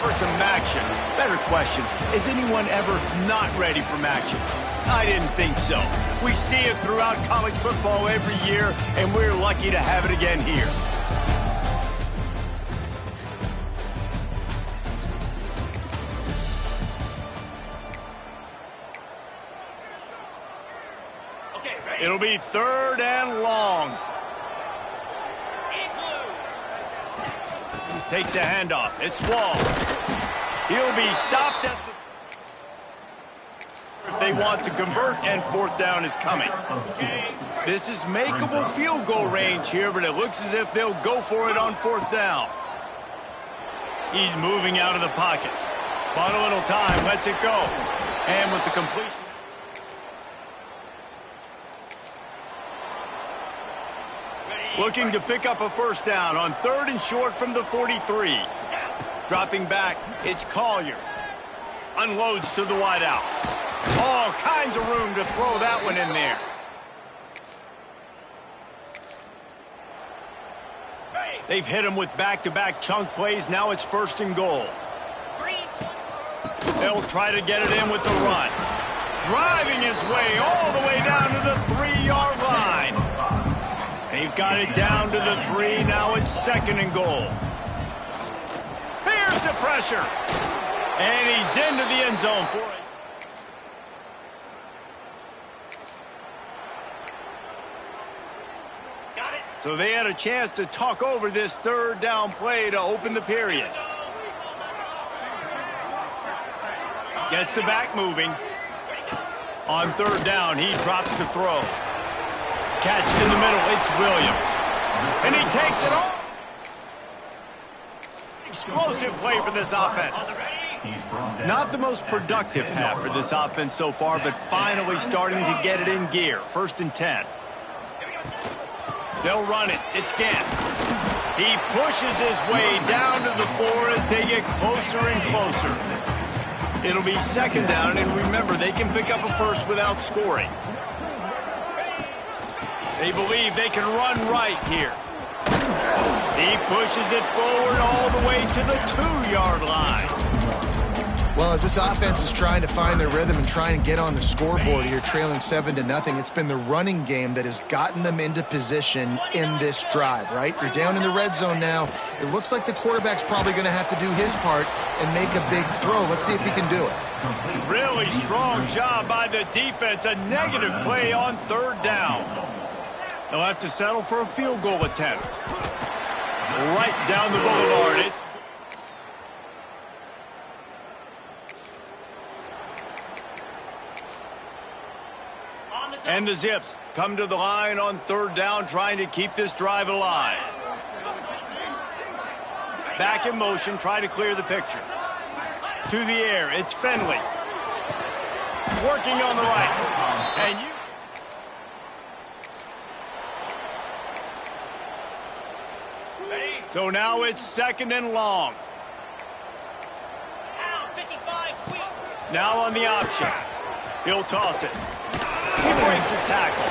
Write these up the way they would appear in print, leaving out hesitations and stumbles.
for some action. Better question, is anyone ever not ready for action? I didn't think so. We see it throughout college football every year, and we're lucky to have it again here. It'll be 3rd and long. Takes a handoff. It's Wall. He'll be stopped at the... If they want to convert, and 4th down is coming. This is makeable field goal range here, but it looks as if they'll go for it on 4th down. He's moving out of the pocket. Bought a little time, lets it go. And with the completion. Looking to pick up a 1st down on 3rd and short from the 43. Dropping back, it's Collier. Unloads to the wideout. All kinds of room to throw that one in there. They've hit him with back-to-back chunk plays. Now it's 1st and goal. They'll try to get it in with the run. Driving his way all the way down to the 3-yard line. They've got it down to the 3. Now it's 2nd and goal. Here's the pressure. And he's into the end zone for it. So they had a chance to talk over this 3rd down play to open the period. Gets the back moving. On 3rd down, he drops the throw. Catch in the middle, it's Williams. And he takes it off. Explosive play for this offense. Not the most productive half for this offense so far, but finally starting to get it in gear. 1st and 10. They'll run it. It's Gant. He pushes his way down to the 4 as they get closer and closer. It'll be 2nd down, and remember, they can pick up a 1st without scoring. They believe they can run right here. He pushes it forward all the way to the 2-yard line. Well, as this offense is trying to find their rhythm and try and get on the scoreboard here, trailing 7-0, it's been the running game that has gotten them into position in this drive, right? They're down in the red zone now. It looks like the quarterback's probably going to have to do his part and make a big throw. Let's see if he can do it. Really strong job by the defense. A negative play on 3rd down. They'll have to settle for a field goal attempt. Right down the boulevard. And the Zips come to the line on 3rd down, trying to keep this drive alive. Back in motion, try to clear the picture. To the air, it's Finley. Working on the right. And so now it's 2nd and long. Now on the option. He'll toss it. He breaks a tackle.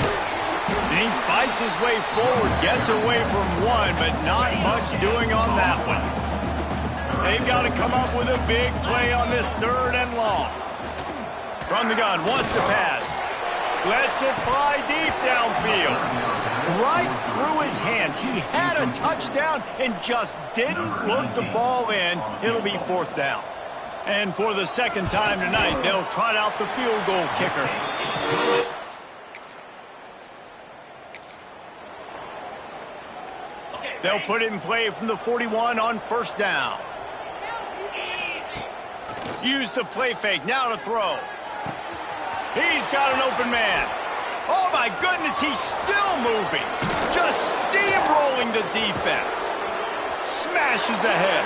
And he fights his way forward, gets away from one, but not much doing on that one. They've got to come up with a big play on this 3rd and long. From the gun, wants to pass. Lets it fly deep downfield. Right through his hands. He had a touchdown and just didn't look the ball in. It'll be 4th down. And for the 2nd time tonight, they'll trot out the field goal kicker. They'll put it in play from the 41 on 1st down. Use the play fake, now to throw. He's got an open man. Oh my goodness, he's still moving. Just steamrolling the defense. Smashes ahead.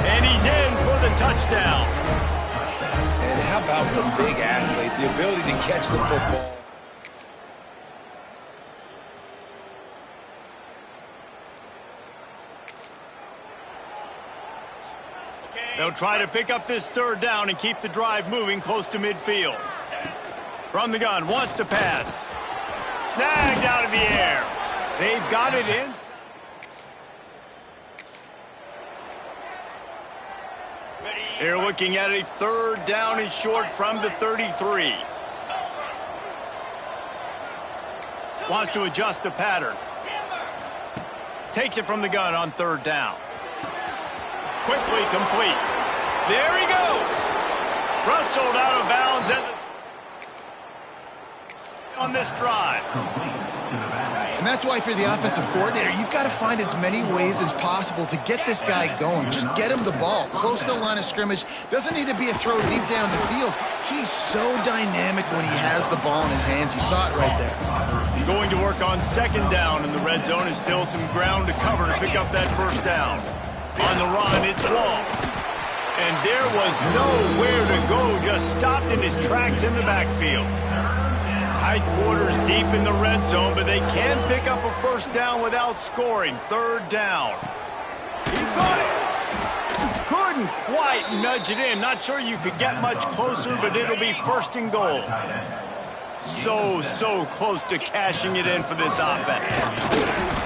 And he's in for the touchdown. And how about the big athlete, the ability to catch the football? They'll try to pick up this 3rd down and keep the drive moving close to midfield. From the gun, wants to pass. Snagged out of the air. They've got it in. They're looking at a 3rd down and short from the 33. Wants to adjust the pattern. Takes it from the gun on 3rd down. Quickly complete. There he goes. Rustled out of bounds on this drive. And that's why, if you're the offensive coordinator, you've got to find as many ways as possible to get this guy going. Just get him the ball close to the line of scrimmage. Doesn't need to be a throw deep down the field. He's so dynamic when he has the ball in his hands. You saw it right there. Going to work on 2nd down in the red zone. Is still some ground to cover to pick up that 1st down. On the run, it's Walls. And there was nowhere to go. Just stopped in his tracks in the backfield. Tight quarters deep in the red zone, but they can pick up a 1st down without scoring. 3rd down. He got it. Couldn't quite nudge it in. Not sure you could get much closer, but it'll be 1st and goal. So close to cashing it in for this offense.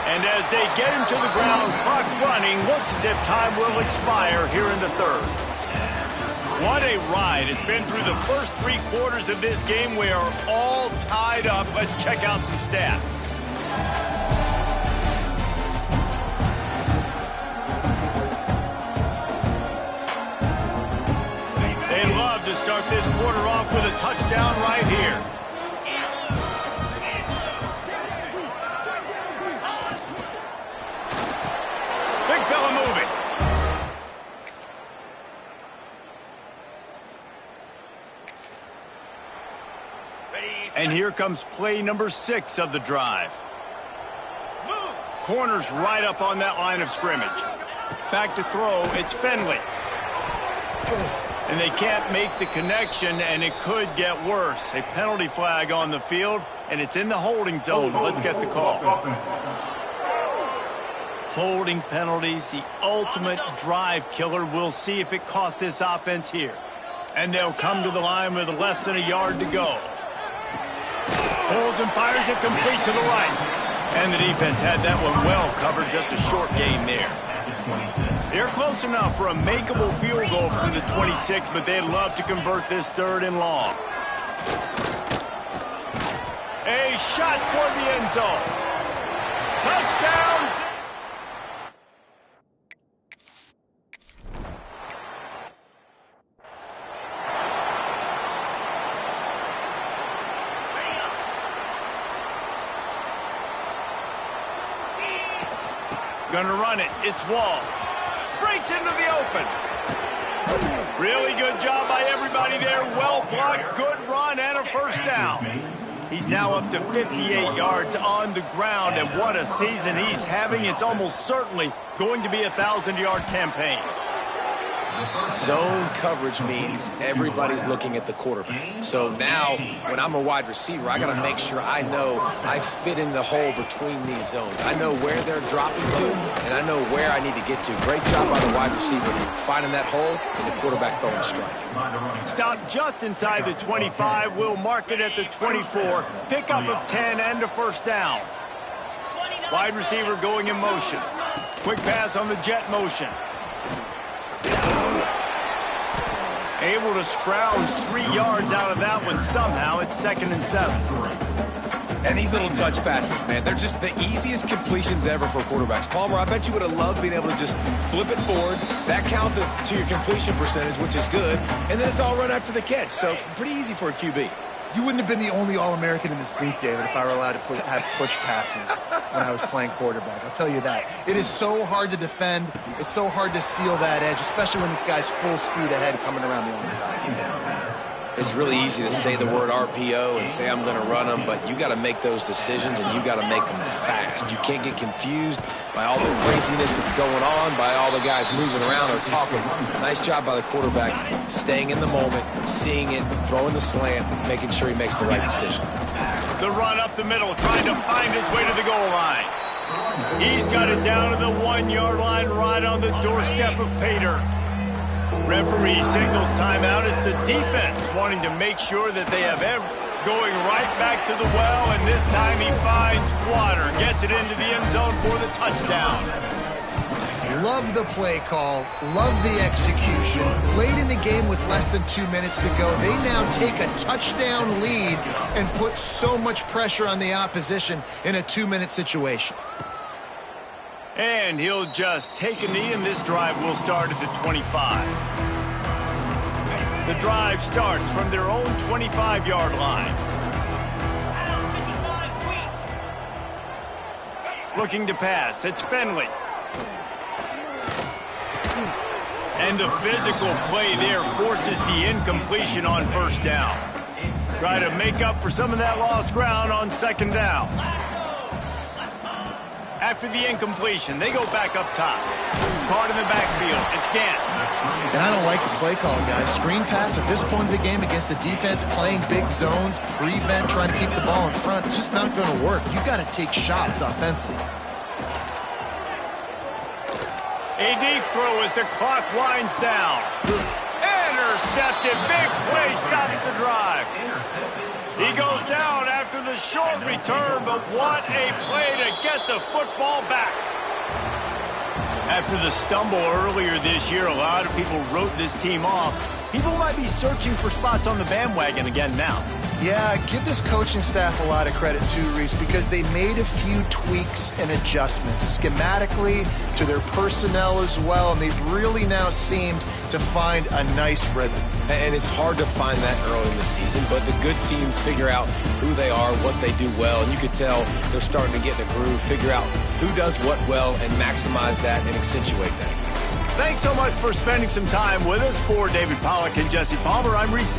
And as they get him to the ground, clock running, looks as if time will expire here in the 3rd. What a ride. It's been through the first 3 quarters of this game. We are all tied up. Let's check out some stats. They love to start this quarter off with a touchdown right here. Big fella moving. And here comes play number 6 of the drive. Corner's right up on that line of scrimmage. Back to throw, it's Finley. And they can't make the connection, and it could get worse. A penalty flag on the field, and it's in the holding zone. Let's get the call. Holding penalties, the ultimate drive killer. We'll see if it costs this offense here. And they'll come to the line with less than a yard to go. Pulls and fires it complete to the right. And the defense had that one well covered. Just a short gain there. They're close enough for a makeable field goal from the 26, but they'd love to convert this 3rd and long. A shot toward the end zone. Touchdown! Gonna run it. It's Walls. Breaks into the open. Really good job by everybody there. Well blocked, good run, and a 1st down. He's now up to 58 yards on the ground, and what a season he's having. It's almost certainly going to be a 1,000-yard campaign. Zone coverage means everybody's looking at the quarterback. So now, when I'm a wide receiver, I got to make sure I know I fit in the hole between these zones. I know where they're dropping to, and I know where I need to get to. Great job by the wide receiver finding that hole and the quarterback throwing a strike. Stop just inside the 25. We'll mark it at the 24. Pickup of 10 and a 1st down. Wide receiver going in motion. Quick pass on the jet motion. Able to scrounge 3 yards out of that one somehow. It's 2nd and 7. And these little touch passes, man, they're just the easiest completions ever for quarterbacks. Palmer, I bet you would have loved being able to just flip it forward. That counts as to your completion percentage, which is good. And then it's all run after the catch. So pretty easy for a QB. You wouldn't have been the only All-American in this booth, David, if I were allowed to have push passes when I was playing quarterback. I'll tell you that. It is so hard to defend. It's so hard to seal that edge, especially when this guy's full speed ahead coming around the onside. It's really easy to say the word RPO and say I'm going to run them, but you got to make those decisions and you got to make them fast. You can't get confused by all the craziness that's going on, by all the guys moving around or talking. Nice job by the quarterback, staying in the moment, seeing it, throwing the slant, making sure he makes the right decision. The run up the middle, trying to find his way to the goal line. He's got it down to the 1-yard line, right on the doorstep of Pater. Referee signals timeout. It's the defense wanting to make sure that they have going right back to the well, and this time he finds water, gets it into the end zone for the touchdown. Love the play call, love the execution. Late in the game with less than 2 minutes to go, they now take a touchdown lead and put so much pressure on the opposition in a 2-minute situation. And he'll just take a knee, and this drive will start at the 25. The drive starts from their own 25-yard line. Looking to pass, it's Finley. And the physical play there forces the incompletion on first down. Try to make up for some of that lost ground on second down. After the incompletion, they go back up top. Caught in the backfield, it's Gant. And I don't like the play call, guys. Screen pass at this point of the game against the defense playing big zones, prevent, trying to keep the ball in front. It's just not going to work. You got to take shots offensively. A deep throw as the clock winds down. Intercepted. Big play stops the drive. He goes down after the short return, but what a play to get the football back. After the stumble earlier this year, a lot of people wrote this team off. People might be searching for spots on the bandwagon again now. Yeah, give this coaching staff a lot of credit too, Reese, because they made a few tweaks and adjustments schematically to their personnel as well, and they've really now seemed to find a nice rhythm. And it's hard to find that early in the season, but the good teams figure out who they are, what they do well, and you could tell they're starting to get in a groove, figure out who does what well, and maximize that and accentuate that. Thanks so much for spending some time with us. For David Pollack and Jesse Palmer, I'm Reese.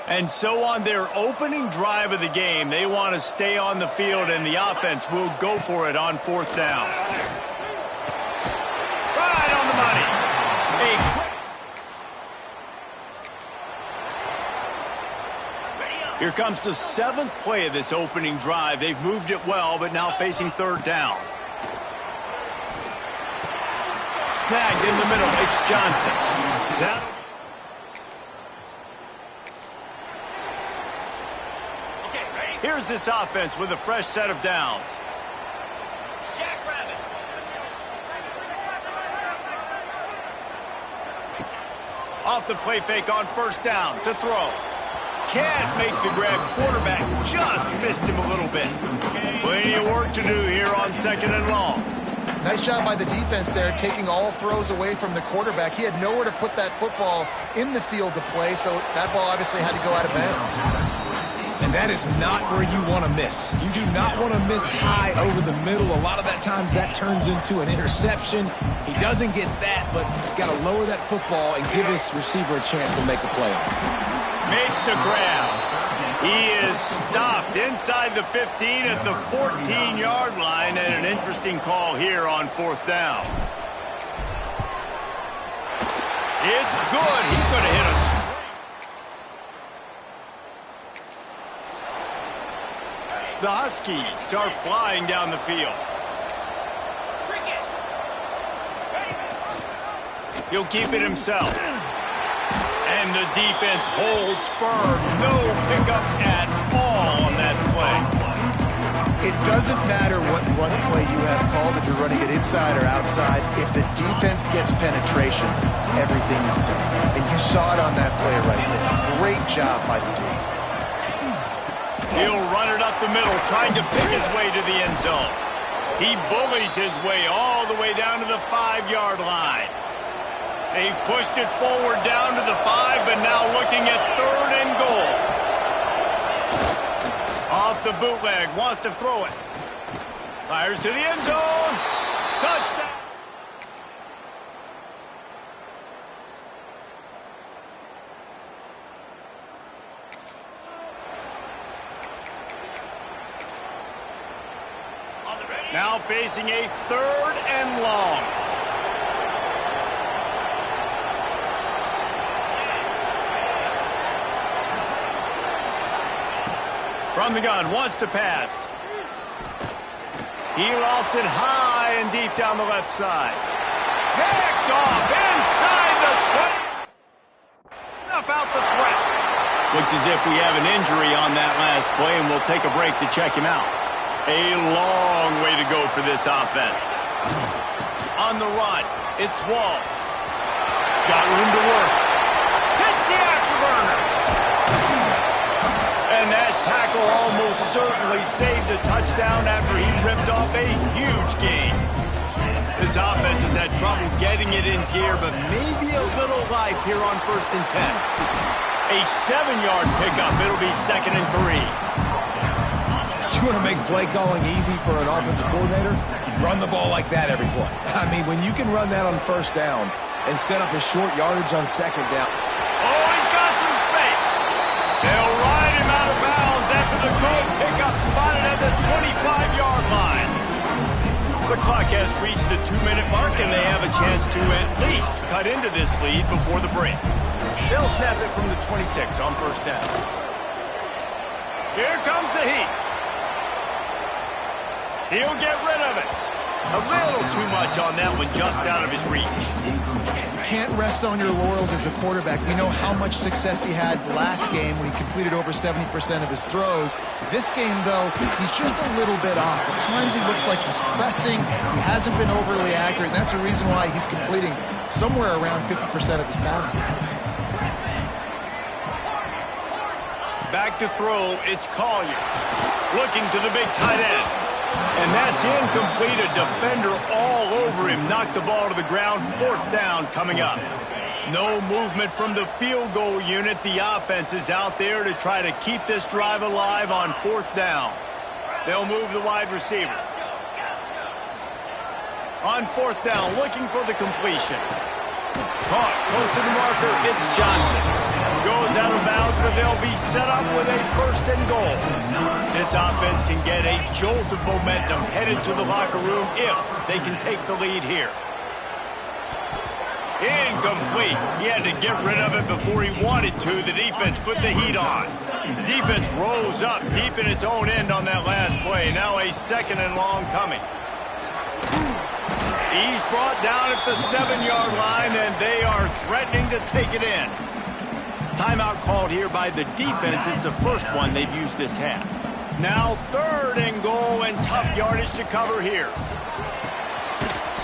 And so on their opening drive of the game, they want to stay on the field, and the offense will go for it on 4th down. Right on the money. Here comes the 7th play of this opening drive. They've moved it well, but now facing 3rd down. Snagged in the middle. It's Johnson. Here's this offense with a fresh set of downs. Off the play fake on 1st down to throw. Can't make the grab. Quarterback just missed him a little bit. Plenty of work to do here on 2nd and long. Nice job by the defense there, taking all throws away from the quarterback. He had nowhere to put that football in the field to play, so that ball obviously had to go out of bounds. And that is not where you want to miss. You do not want to miss high over the middle. A lot of that times that turns into an interception. He doesn't get that, but he's got to lower that football and give his receiver a chance to make a play on it. Makes the grab. He is stopped inside the 15 at the 14-yard line, and an interesting call here on 4th down. It's good. He's going to hit a straight. The Huskies are flying down the field. He'll keep it himself. And the defense holds firm. No pickup at all on that play. It doesn't matter what run play you have called, if you're running it inside or outside. If the defense gets penetration, everything is done. And you saw it on that play right there. Great job by the D. He'll run it up the middle, trying to pick his way to the end zone. He bullies his way all the way down to the 5-yard line. They've pushed it forward down to the 5, but now looking at 3rd and goal. Off the bootleg, wants to throw it. Fires to the end zone. Touchdown. Now facing a 3rd and long. From the gun, wants to pass. He lost it high and deep down the left side. Picked off inside the 20. Enough out the threat. Looks as if we have an injury on that last play, and we'll take a break to check him out. A long way to go for this offense. On the run, it's Walls. Got room to work. Hits the afterburners. And that tackle almost certainly saved a touchdown after he ripped off a huge gain. This offense has had trouble getting it in gear, but maybe a little life here on 1st and 10. A 7-yard pickup. It'll be 2nd and 3. You want to make play calling easy for an offensive coordinator? Run the ball like that every play. I mean, when you can run that on 1st down and set up a short yardage on 2nd down. Oh, he's got some space. They'll ride him out of bounds after the good pickup spotted at the 25-yard line. The clock has reached the 2-minute mark, and they have a chance to at least cut into this lead before the break. They'll snap it from the 26 on 1st down. Here comes the heat. He'll get rid of it. A little too much on that one, just out of his reach. You can't rest on your laurels as a quarterback. We know how much success he had last game when he completed over 70% of his throws. This game, though, he's just a little bit off. At times he looks like he's pressing. He hasn't been overly accurate, and that's the reason why he's completing somewhere around 50% of his passes. Back to throw, it's Collier. Looking to the big tight end. And that's incomplete. A defender all over him. Knocked the ball to the ground. 4th down coming up. No movement from the field goal unit. The offense is out there to try to keep this drive alive on 4th down. They'll move the wide receiver. On 4th down, looking for the completion. Caught close to the marker. It's Johnson. Goes out of bounds, but they'll be set up with a first and goal. This offense can get a jolt of momentum headed to the locker room if they can take the lead here. Incomplete. He had to get rid of it before he wanted to. The defense put the heat on. Defense rose up deep in its own end on that last play. Now a second and long coming. He's brought down at the 7-yard line, and they are threatening to take it in. Timeout called here by the defense. It's the first one they've used this half. Now third and goal, and tough yardage to cover here.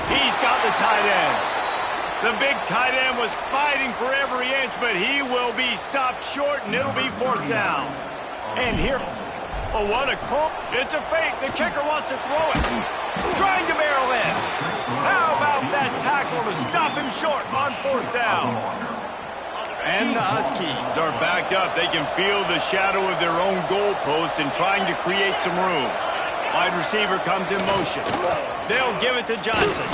He's got the tight end. The big tight end was fighting for every inch, but he will be stopped short, and it'll be fourth down. And here, oh, what a call. It's a fake. The kicker wants to throw it. Trying to barrel in. How about that tackle to stop him short on fourth down? And the Huskies are backed up. They can feel the shadow of their own goalpost and trying to create some room. Wide receiver comes in motion. They'll give it to Johnson.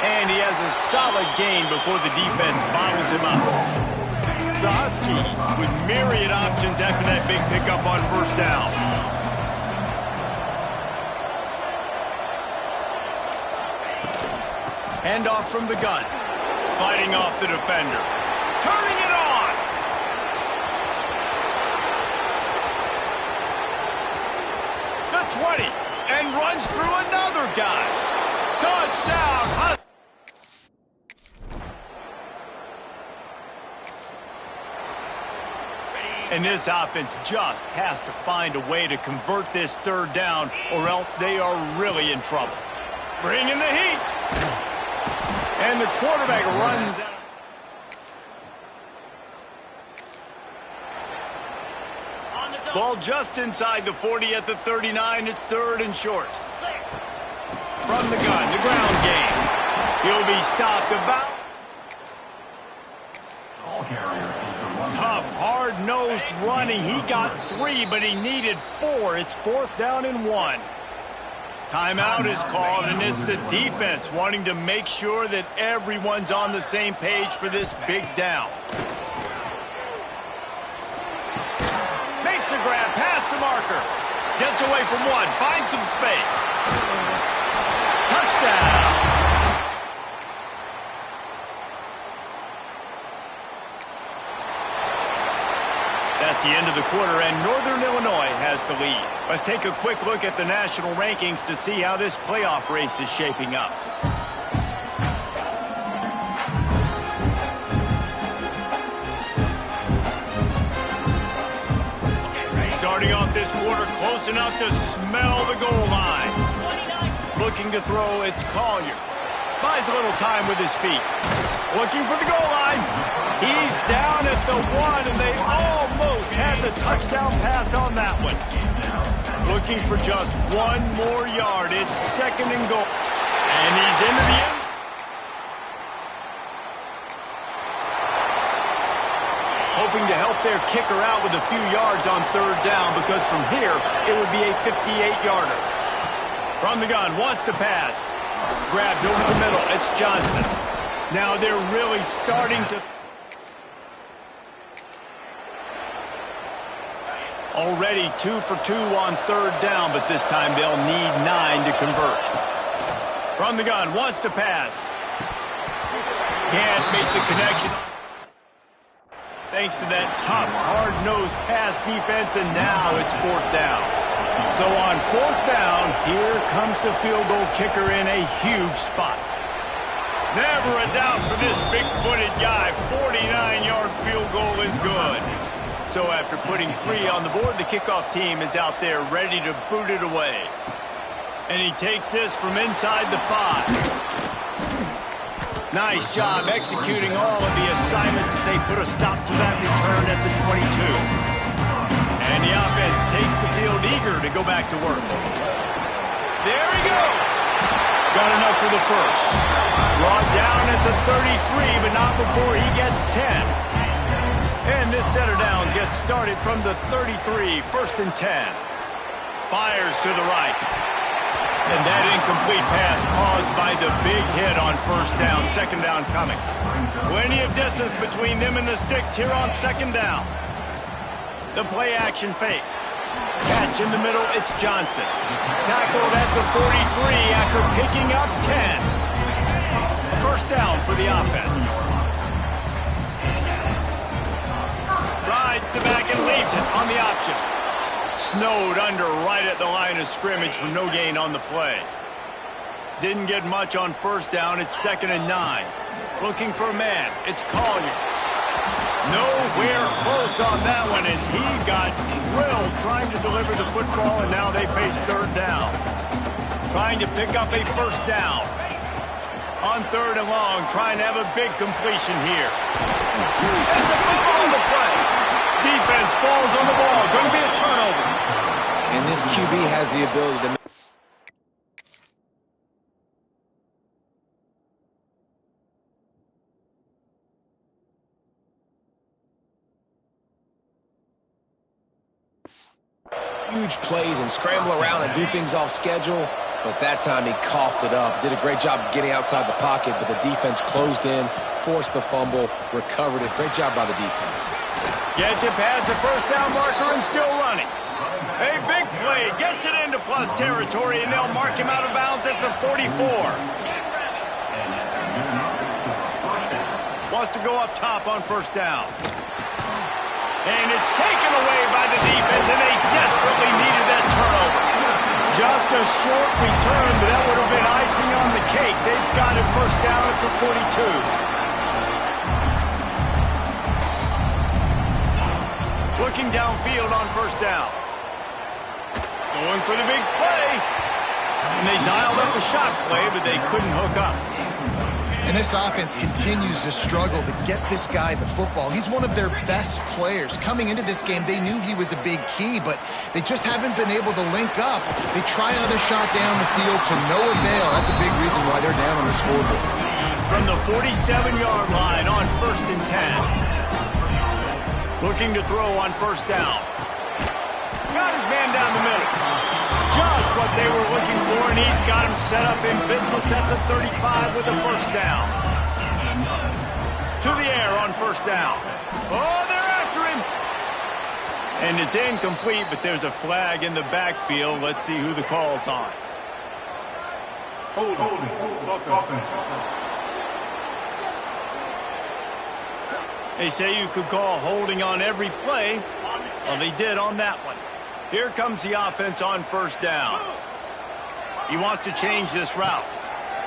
And he has a solid gain before the defense bottles him up. The Huskies with myriad options after that big pickup on first down. Handoff from the gun. Fighting off the defender. Turning it on. The 20. And runs through another guy. Touchdown, Huskies. And this offense just has to find a way to convert this third down, or else they are really in trouble. Bringing the heat. And the quarterback runs out. Ball just inside the 40 at the 39. It's third and short. From the gun, the ground game. He'll be stopped about. Tough, hard-nosed running. He got 3, but he needed 4. It's fourth down and 1. Timeout is called, and it's the defense wanting to make sure that everyone's on the same page for this big down. Makes a grab past the marker. Gets away from one. Finds some space. Touchdown. That's the end of the quarter, and Northern Illinois has the lead. Let's take a quick look at the national rankings to see how this playoff race is shaping up. Starting off this quarter, close enough to smell the goal line. Looking to throw, it's Collier. Buys a little time with his feet. Looking for the goal line. He's down at the 1, and they almost had the touchdown pass on that one. Looking for just 1 more yard. It's second and goal. And he's into the end. Hoping to help their kicker out with a few yards on third down, because from here, it would be a 58-yarder. From the gun, wants to pass. Grabbed over the middle. It's Johnson. Now they're really starting to... Already 2 for 2 on third down, but this time they'll need 9 to convert. From the gun, wants to pass. Can't make the connection. Thanks to that tough, hard-nosed pass defense, and now it's fourth down. So on fourth down, here comes the field goal kicker in a huge spot. Never a doubt for this big-footed guy. 49-yard field goal is good. So after putting 3 on the board, the kickoff team is out there ready to boot it away. And he takes this from inside the 5. Nice job executing all of the assignments as they put a stop to that return at the 22. And the offense takes the field eager to go back to work. There he goes. Got enough for the first. Brought down at the 33, but not before he gets 10. And this set of downs gets started from the 33, first and 10. Fires to the right. And that incomplete pass caused by the big hit on first down. Second down coming. Plenty of distance between them and the sticks here on second down. The play action fake. Catch in the middle, it's Johnson. Tackled at the 43 after picking up 10. A first down for the offense. Rides the back and leaves it on the option. Snowed under right at the line of scrimmage for no gain on the play. Didn't get much on first down, it's 2nd and 9. Looking for a man, it's Collier. Nowhere close on that one as he got drilled trying to deliver the football, and now they face third down. Trying to pick up a first down. On 3rd and long, trying to have a big completion here. It's a fumble on the play. Defense falls on the ball. Going to be a turnover. And this QB has the ability to... huge plays and scramble around and do things off schedule, but that time he coughed it up. Did a great job of getting outside the pocket, but the defense closed in, forced the fumble, recovered it. Great job by the defense. Gets it past the first down marker and still running. A big play, gets it into plus territory, and they'll mark him out of bounds at the 44. Wants to go up top on first down. And it's taken away by the defense, and they desperately needed that turnover. Just a short return, but that would have been icing on the cake. They've got it first down at the 42. Looking downfield on first down. Going for the big play. And they dialed up a shot play, but they couldn't hook up. And this offense continues to struggle to get this guy the football. He's one of their best players. Coming into this game, they knew he was a big key, but they just haven't been able to link up. They try another shot down the field to no avail. That's a big reason why they're down on the scoreboard. From the 47-yard line on 1st and 10. Looking to throw on first down. Got his man down the middle. Just what they were looking for, and he's got him set up in business at the 35 with a first down. To the air on first down. Oh, they're after him. And it's incomplete, but there's a flag in the backfield. Let's see who the call's on. Hold. They say you could call holding on every play. Well, they did on that one. Here comes the offense on first down. He wants to change this route.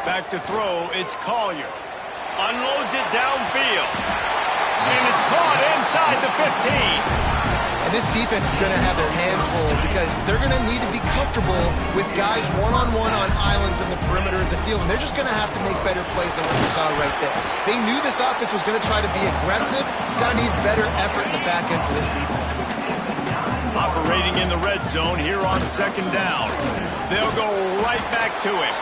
Back to throw, it's Collier. Unloads it downfield. And it's caught inside the 15. And this defense is going to have their hands full because they're going to need to be comfortable with guys one-on-one on islands in the perimeter of the field. And they're just going to have to make better plays than what we saw right there. They knew this offense was going to try to be aggressive. Got to need better effort in the back end for this defense. Operating in the red zone here on second down. They'll go right back to him.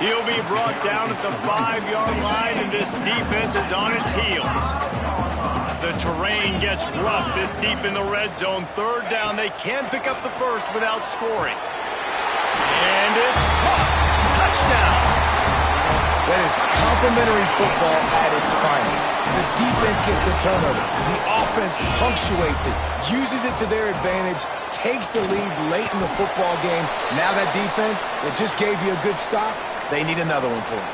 He'll be brought down at the 5-yard line, and this defense is on its heels. The terrain gets rough this deep in the red zone. Third down, they can pick up the first without scoring. And it's caught. Touchdown. That is complimentary football at its finest. The defense gets the turnover. The offense punctuates it, uses it to their advantage, takes the lead late in the football game. Now that defense that just gave you a good stop, they need another one for it.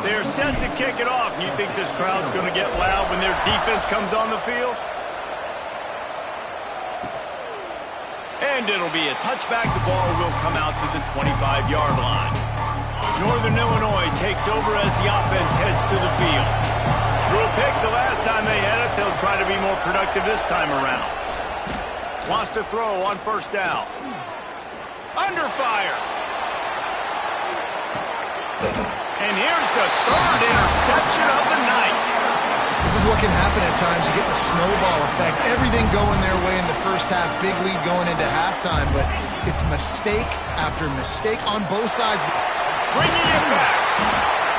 They're set to kick it off. You think this crowd's going to get loud when their defense comes on the field? And it'll be a touchback. The ball will come out to the 25-yard line. Northern Illinois takes over as the offense heads to the field. Threw a pick the last time they had it. They'll try to be more productive this time around. Wants to throw on first down. Under fire. And here's the third interception of the night. This is what can happen at times. You get the snowball effect. Everything going their way in the first half. Big lead going into halftime, but it's mistake after mistake on both sides. Bringing it back.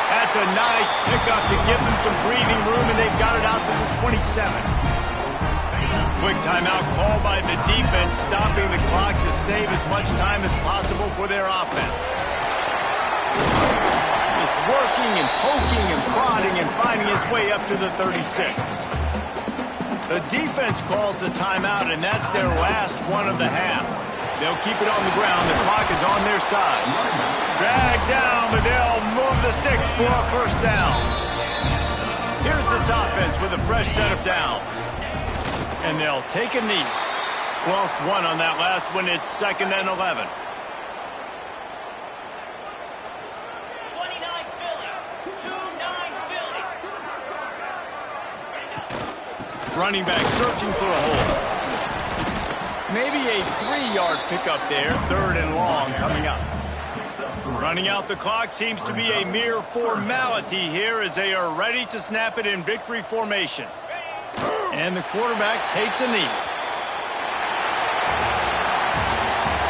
That's a nice pickup to give them some breathing room, and they've got it out to the 27. Quick timeout call by the defense, stopping the clock to save as much time as possible for their offense. Just working and poking and prodding and finding his way up to the 36. The defense calls the timeout, and that's their last one of the half. They'll keep it on the ground. The clock is on their side. Dragged down, but they'll move the sticks for a first down. Here's this offense with a fresh set of downs. And they'll take a knee. Lost one on that last one. It's 2nd and 11. 29 Philly. 2-9 Philly. Running back searching for a hole. Maybe a 3-yard pickup there. 3rd and long coming up. Running out the clock seems to be a mere formality here as they are ready to snap it in victory formation. And the quarterback takes a knee.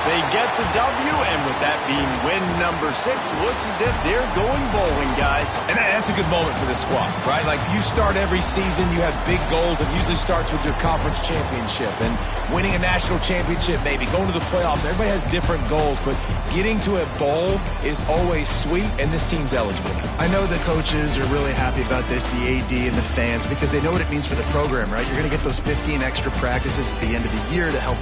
They get the W, and with that being win number 6, looks as if they're going bowling, guys. And that's a good moment for this squad, right? Like, you start every season, you have big goals. It usually starts with your conference championship and winning a national championship, maybe going to the playoffs. Everybody has different goals, but getting to a bowl is always sweet, and this team's eligible. I know the coaches are really happy about this, the AD and the fans, because they know what it means for the program, right? You're going to get those 15 extra practices at the end of the year to help.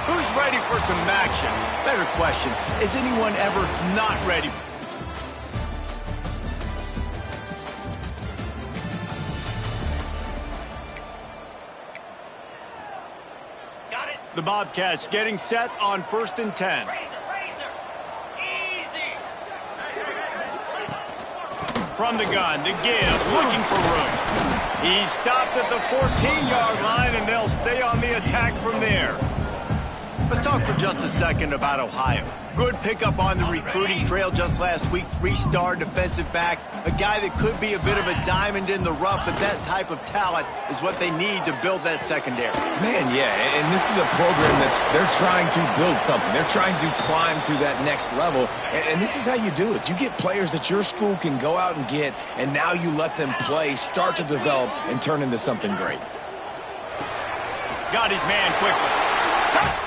Who's ready for some action? Better question, is anyone ever not ready? The Bobcats getting set on 1st and 10. Easy. From the gun, the give, looking for room. He's stopped at the 14-yard line, and they'll stay on the attack from there. Let's talk for just a second about Ohio. Good pickup on the recruiting trail just last week. 3-star defensive back. A guy that could be a bit of a diamond in the rough, but that type of talent is what they need to build that secondary. Man, yeah, and this is a program they're trying to build something. They're trying to climb to that next level, and this is how you do it. You get players that your school can go out and get, and now you let them play, start to develop, and turn into something great. Got his man quickly. Touch!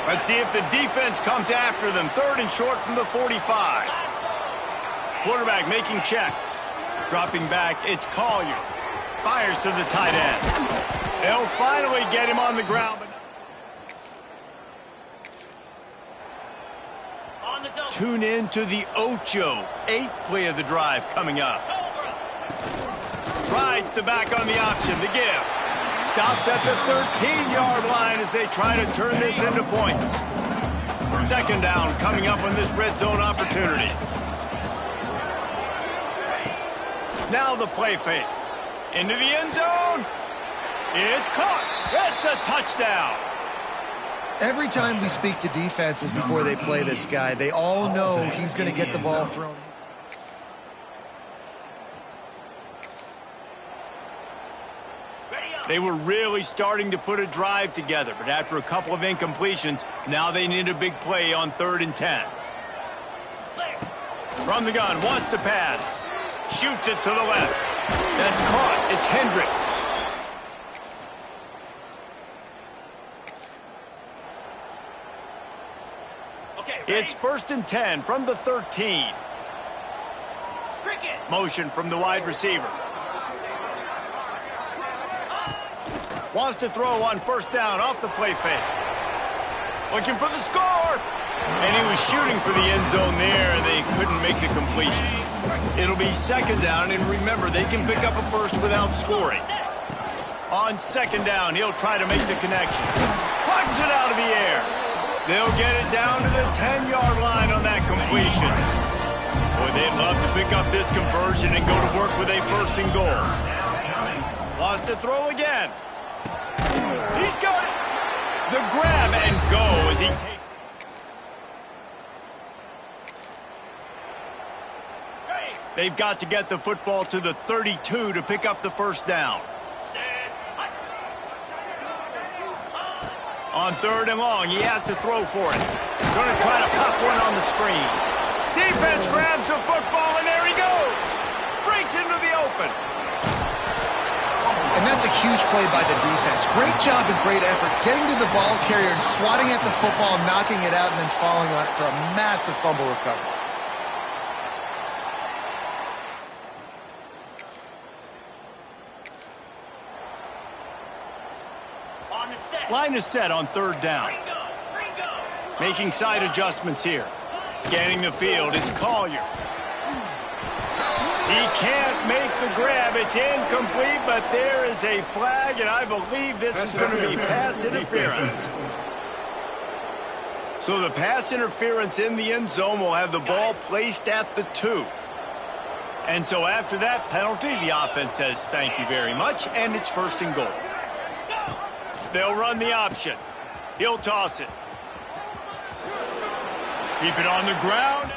Let's see if the defense comes after them. 3rd and short from the 45. Quarterback making checks. Dropping back, it's Collier. Fires to the tight end. They'll finally get him on the ground. Tune in to the Ocho. 8th play of the drive coming up. Rides the back on the option. The give. Stopped at the 13-yard line as they try to turn this into points. 2nd down coming up on this red zone opportunity. Now the play fake. Into the end zone. It's caught. It's a touchdown. Every time we speak to defenses before they play this guy, they all know he's going to get the ball thrown. They were really starting to put a drive together, but after a couple of incompletions, now they need a big play on 3rd and 10. From the gun, wants to pass. Shoots it to the left. That's caught. It's Hendricks. It's 1st and 10 from the 13. Motion from the wide receiver. Wants to throw on 1st down off the play fake. Looking for the score. And he was shooting for the end zone there, and they couldn't make the completion. It'll be 2nd down, and remember, they can pick up a first without scoring. On 2nd down, he'll try to make the connection. Plugs it out of the air. They'll get it down to the 10-yard line on that completion. Boy, they'd love to pick up this conversion and go to work with a 1st and goal. Wants to throw again. He's got it. The grab and go as he takes it. They've got to get the football to the 32 to pick up the 1st down. On 3rd and long, he has to throw for it. Going to try to pop one on the screen. Defense grabs the football, and there he goes. Breaks into the open. And that's a huge play by the defense. Great job and great effort getting to the ball carrier and swatting at the football, knocking it out, and then falling on it for a massive fumble recovery. Line is set on 3rd down. Making side adjustments here. Scanning the field, it's Collier. He can't make the grab. It's incomplete, but there is a flag, and I believe this is going to be pass interference. So the pass interference in the end zone will have the ball placed at the 2. And so after that penalty, the offense says thank you very much, and it's 1st and goal. They'll run the option. He'll toss it. Keep it on the ground.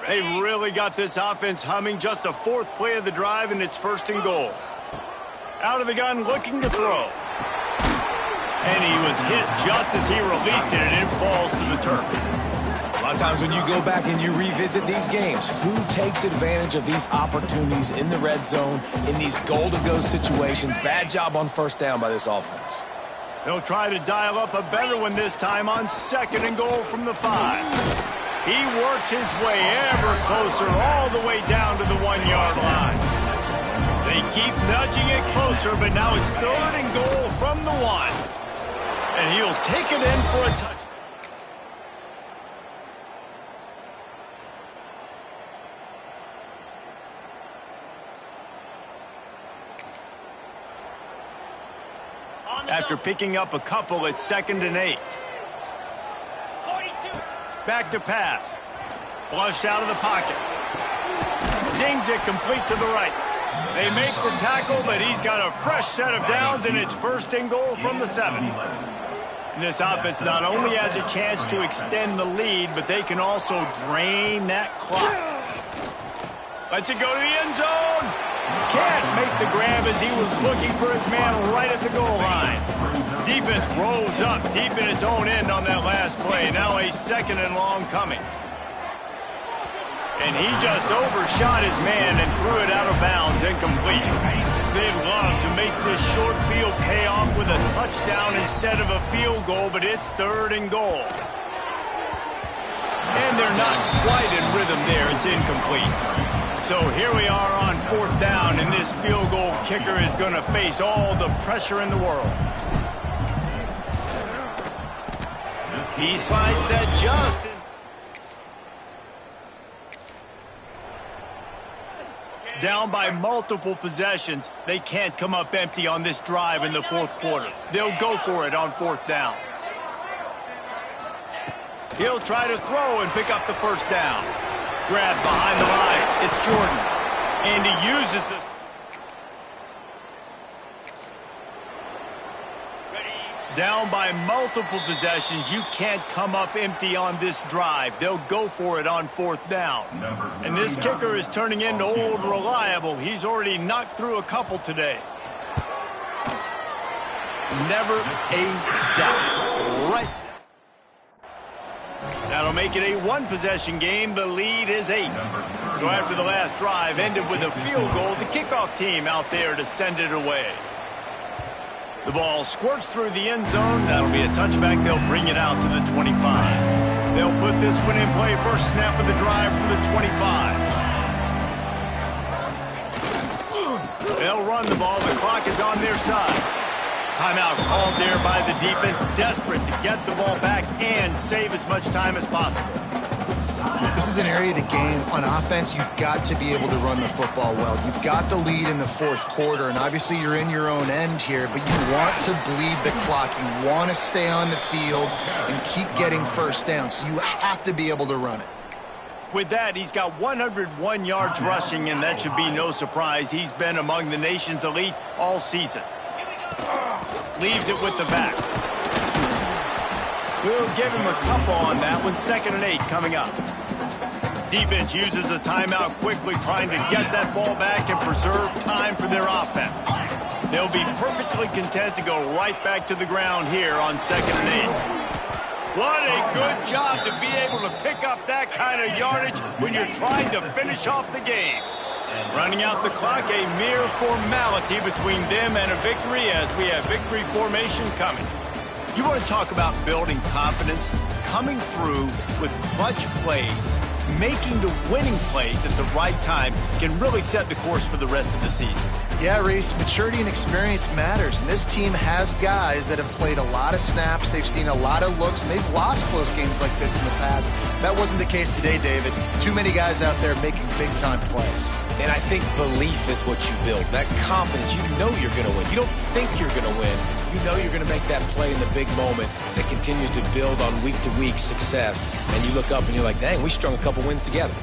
They've really got this offense humming. Just a 4th play of the drive, and it's 1st and goal. Out of the gun, looking to throw. And he was hit just as he released it, and it falls to the turf. A lot of times when you go back and you revisit these games, who takes advantage of these opportunities in the red zone, in these goal-to-go situations? Bad job on first down by this offense. They'll try to dial up a better one this time on 2nd and goal from the 5. He works his way ever closer all the way down to the 1-yard line. They keep nudging it closer, but now it's 3rd and goal from the 1. And he'll take it in for a touchdown. After picking up a couple at 2nd and 8. 42. Back to pass. Flushed out of the pocket. Zings it complete to the right. They make the tackle, but he's got a fresh set of downs, and it's 1st and goal from the 7. And this offense not only has a chance to extend the lead, but they can also drain that clock. Lets it go to the end zone. Can't make the grab as he was looking for his man right at the goal line. Defense rolls up deep in its own end on that last play. Now a 2nd and long coming. And he just overshot his man and threw it out of bounds, incomplete. They'd love to make this short field pay off with a touchdown instead of a field goal, but it's 3rd and goal. And they're not quite in rhythm there. It's incomplete. So here we are on 4th down, and this field goal kicker is going to face all the pressure in the world. He slides that just in. Down by multiple possessions, they can't come up empty on this drive in the 4th quarter. They'll go for it on 4th down. He'll try to throw and pick up the 1st down. Grab behind the line. It's Jordan. And he uses this. Down by multiple possessions, you can't come up empty on this drive. They'll go for it on 4th down. And this kicker is turning into old reliable. He's already knocked through a couple today. Never a doubt. Right. That'll make it a 1-possession game. The lead is 8. So after the last drive ended with a field goal, the kickoff team out there to send it away. The ball squirts through the end zone. That'll be a touchback. They'll bring it out to the 25. They'll put this one in play. First snap of the drive from the 25. They'll run the ball. The clock is on their side. Timeout called there by the defense, desperate to get the ball back and save as much time as possible. This is an area of the game on offense you've got to be able to run the football well. You've got the lead in the 4th quarter, and obviously you're in your own end here, but you want to bleed the clock. You want to stay on the field and keep getting first down, so you have to be able to run it. With that, he's got 101 yards rushing, and that should be no surprise. He's been among the nation's elite all season. Leaves it with the back. We'll give him a couple on that one. 2nd and 8 coming up. Defense uses a timeout quickly, trying to get that ball back and preserve time for their offense. They'll be perfectly content to go right back to the ground here on 2nd and 8. What a good job to be able to pick up that kind of yardage when you're trying to finish off the game. Running out the clock, a mere formality between them and a victory as we have victory formation coming. You want to talk about building confidence? Coming through with clutch plays, making the winning plays at the right time can really set the course for the rest of the season. Yeah, Reese, maturity and experience matters, and this team has guys that have played a lot of snaps, they've seen a lot of looks, and they've lost close games like this in the past. That wasn't the case today, David. Too many guys out there making big-time plays. And I think belief is what you build. That confidence, you know you're going to win. You don't think you're going to win. You know you're going to make that play in the big moment that continues to build on week-to-week success. And you look up and you're like, dang, we strung a couple wins together.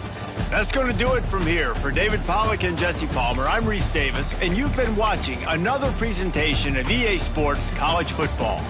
That's going to do it from here. For David Pollack and Jesse Palmer, I'm Reese Davis, and you've been watching another presentation of EA Sports College Football.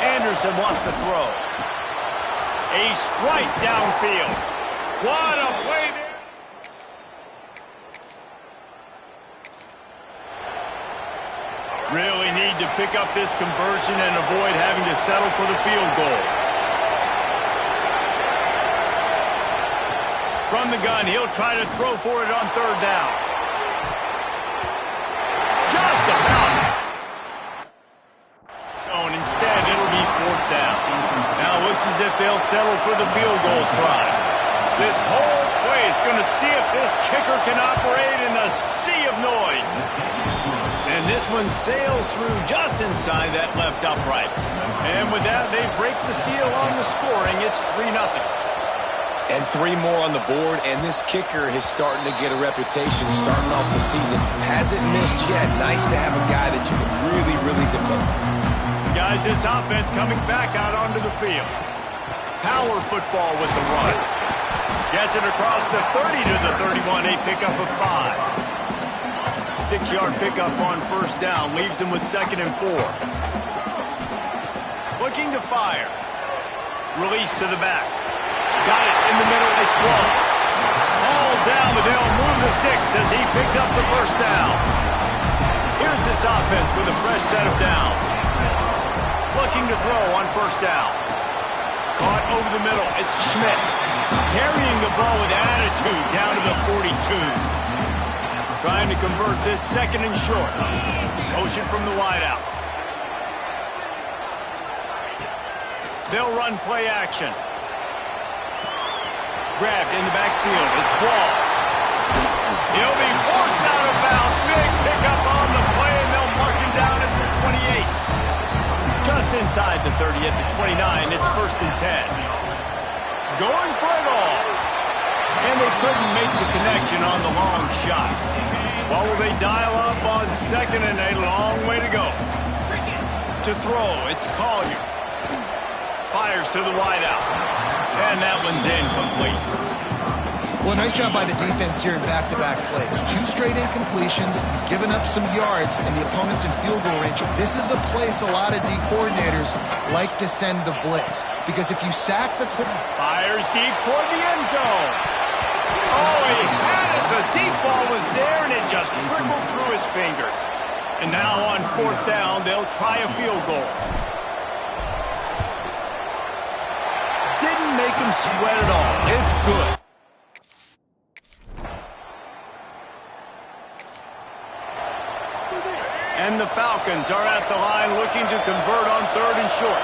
Anderson wants to throw. A strike downfield. What a play there. Really need to pick up this conversion and avoid having to settle for the field goal. From the gun, he'll try to throw for it on third down. Just about. Oh, and instead, it'll be fourth down. Now it looks as if they'll settle for the field goal try. This whole play is going to see if this kicker can operate in the sea of noise. And this one sails through just inside that left upright. And with that, they break the seal on the scoring. It's 3-0. And 3 more on the board, and this kicker is starting to get a reputation starting off the season. Hasn't missed yet. Nice to have a guy that you can really, really depend on. Guys, this offense coming back out onto the field. Power football with the run. Gets it across the 30 to the 31, a pickup of 5. 6-yard pickup on first down, leaves them with 2nd and 4. Looking to fire. Release to the back. Got it in the middle, it's Wallace. All down, but they'll move the sticks as he picks up the first down. Here's this offense with a fresh set of downs. Looking to throw on first down. Caught over the middle, it's Schmidt. Carrying the ball with attitude down to the 42. Trying to convert this 2nd and short. Motion from the wideout. They'll run play action. Grabbed in the backfield. It's Walls. He'll be forced out of bounds. Big pickup on the play, and they'll mark him down at the 28. Just inside the 30 at the 29. It's 1st and 10. Going for it all. And they couldn't make the connection on the long shot. What will they dial up on 2nd and a long way to go? To throw, it's Collier. Fires to the wideout. And that one's incomplete. Well, nice job by the defense here in back-to-back plays. 2 straight incompletions, giving up some yards, and the opponent's in field goal range. This is a place a lot of D coordinators like to send the blitz. Because if you sack the... Fires deep toward the end zone. Oh, he had it. The deep ball was there, and it just trickled through his fingers. And now on 4th down, they'll try a field goal. Didn't make him sweat at all. It's good. And the Falcons are at the line looking to convert on 3rd and short.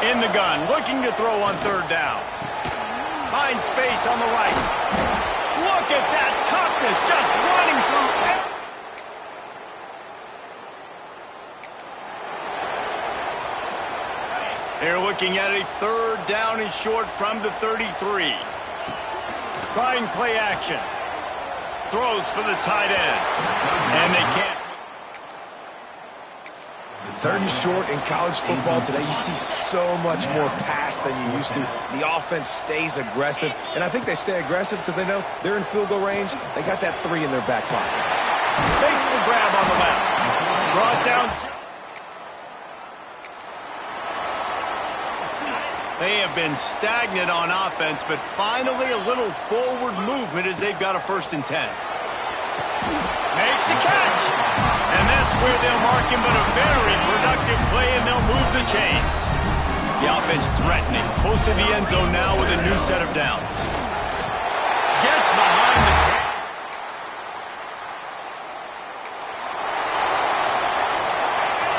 In the gun, looking to throw on 3rd down. Finds space on the right. Look at that toughness just running through. They're looking at a 3rd down and short from the 33. Trying play action. Throws for the tight end. And they can't. 3rd and short in college football today, you see so much more pass than you used to. The offense stays aggressive, and I think they stay aggressive because they know they're in field goal range. They got that 3 in their back pocket. Makes the grab on the left. Brought down. They have been stagnant on offense, but finally a little forward movement as they've got a 1st and 10. Makes the catch. And that's where they'll mark him, but a very productive play, and they'll move the chains. The offense threatening. Close to the end zone now with a new set of downs. Gets behind the...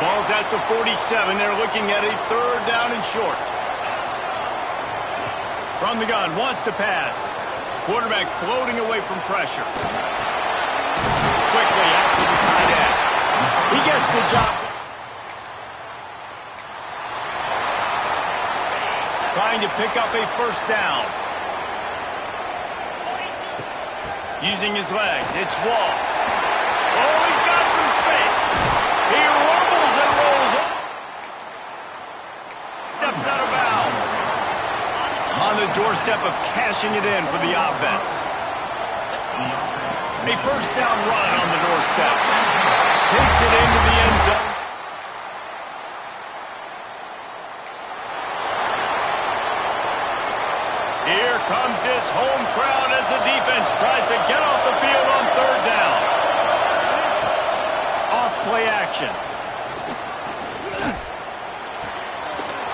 Ball's at the 47. They're looking at a 3rd down and short. From the gun, wants to pass. Quarterback floating away from pressure. Quickly after the tight end. He gets the job. Trying to pick up a 1st down. Using his legs, it's Walls. Oh, he's got some space. He rumbles and rolls up. Steps out of bounds. On the doorstep of cashing it in for the offense. A 1st down run on the doorstep. Takes it into the end zone. action.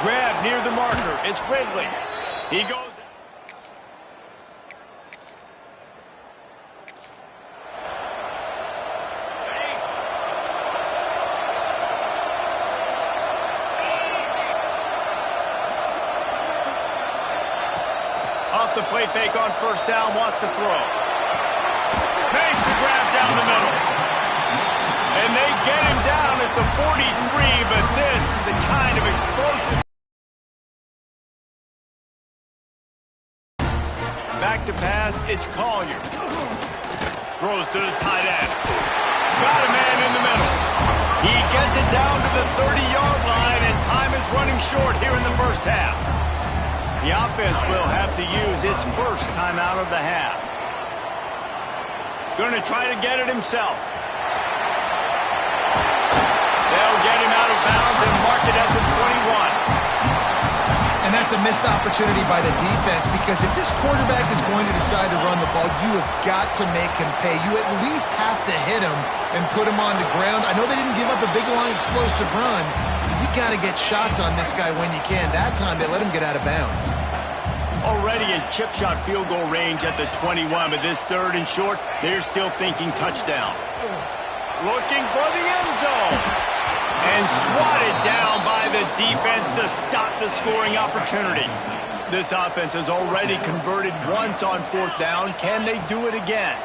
Grab near the marker. It's Ridley. He goes. Off the play fake on first down, wants to throw. Makes the grab down the middle. And they get him down at the 43, but this is a kind of explosive. Back to pass, it's Collier. Throws to the tight end. Got a man in the middle. He gets it down to the 30-yard line, and time is running short here in the first half. The offense will have to use its first timeout of the half. Going to try to get it himself. They'll get him out of bounds and mark it at the 21. And that's a missed opportunity by the defense, because if this quarterback is going to decide to run the ball, you have got to make him pay. You at least have to hit him and put him on the ground. I know they didn't give up a big, long, explosive run. You got to get shots on this guy when you can. That time, they let him get out of bounds. Already a chip shot field goal range at the 21, but this third and short, they're still thinking touchdown. Looking for the end zone. And swatted down by the defense to stop the scoring opportunity. This offense has already converted once on fourth down. Can they do it again?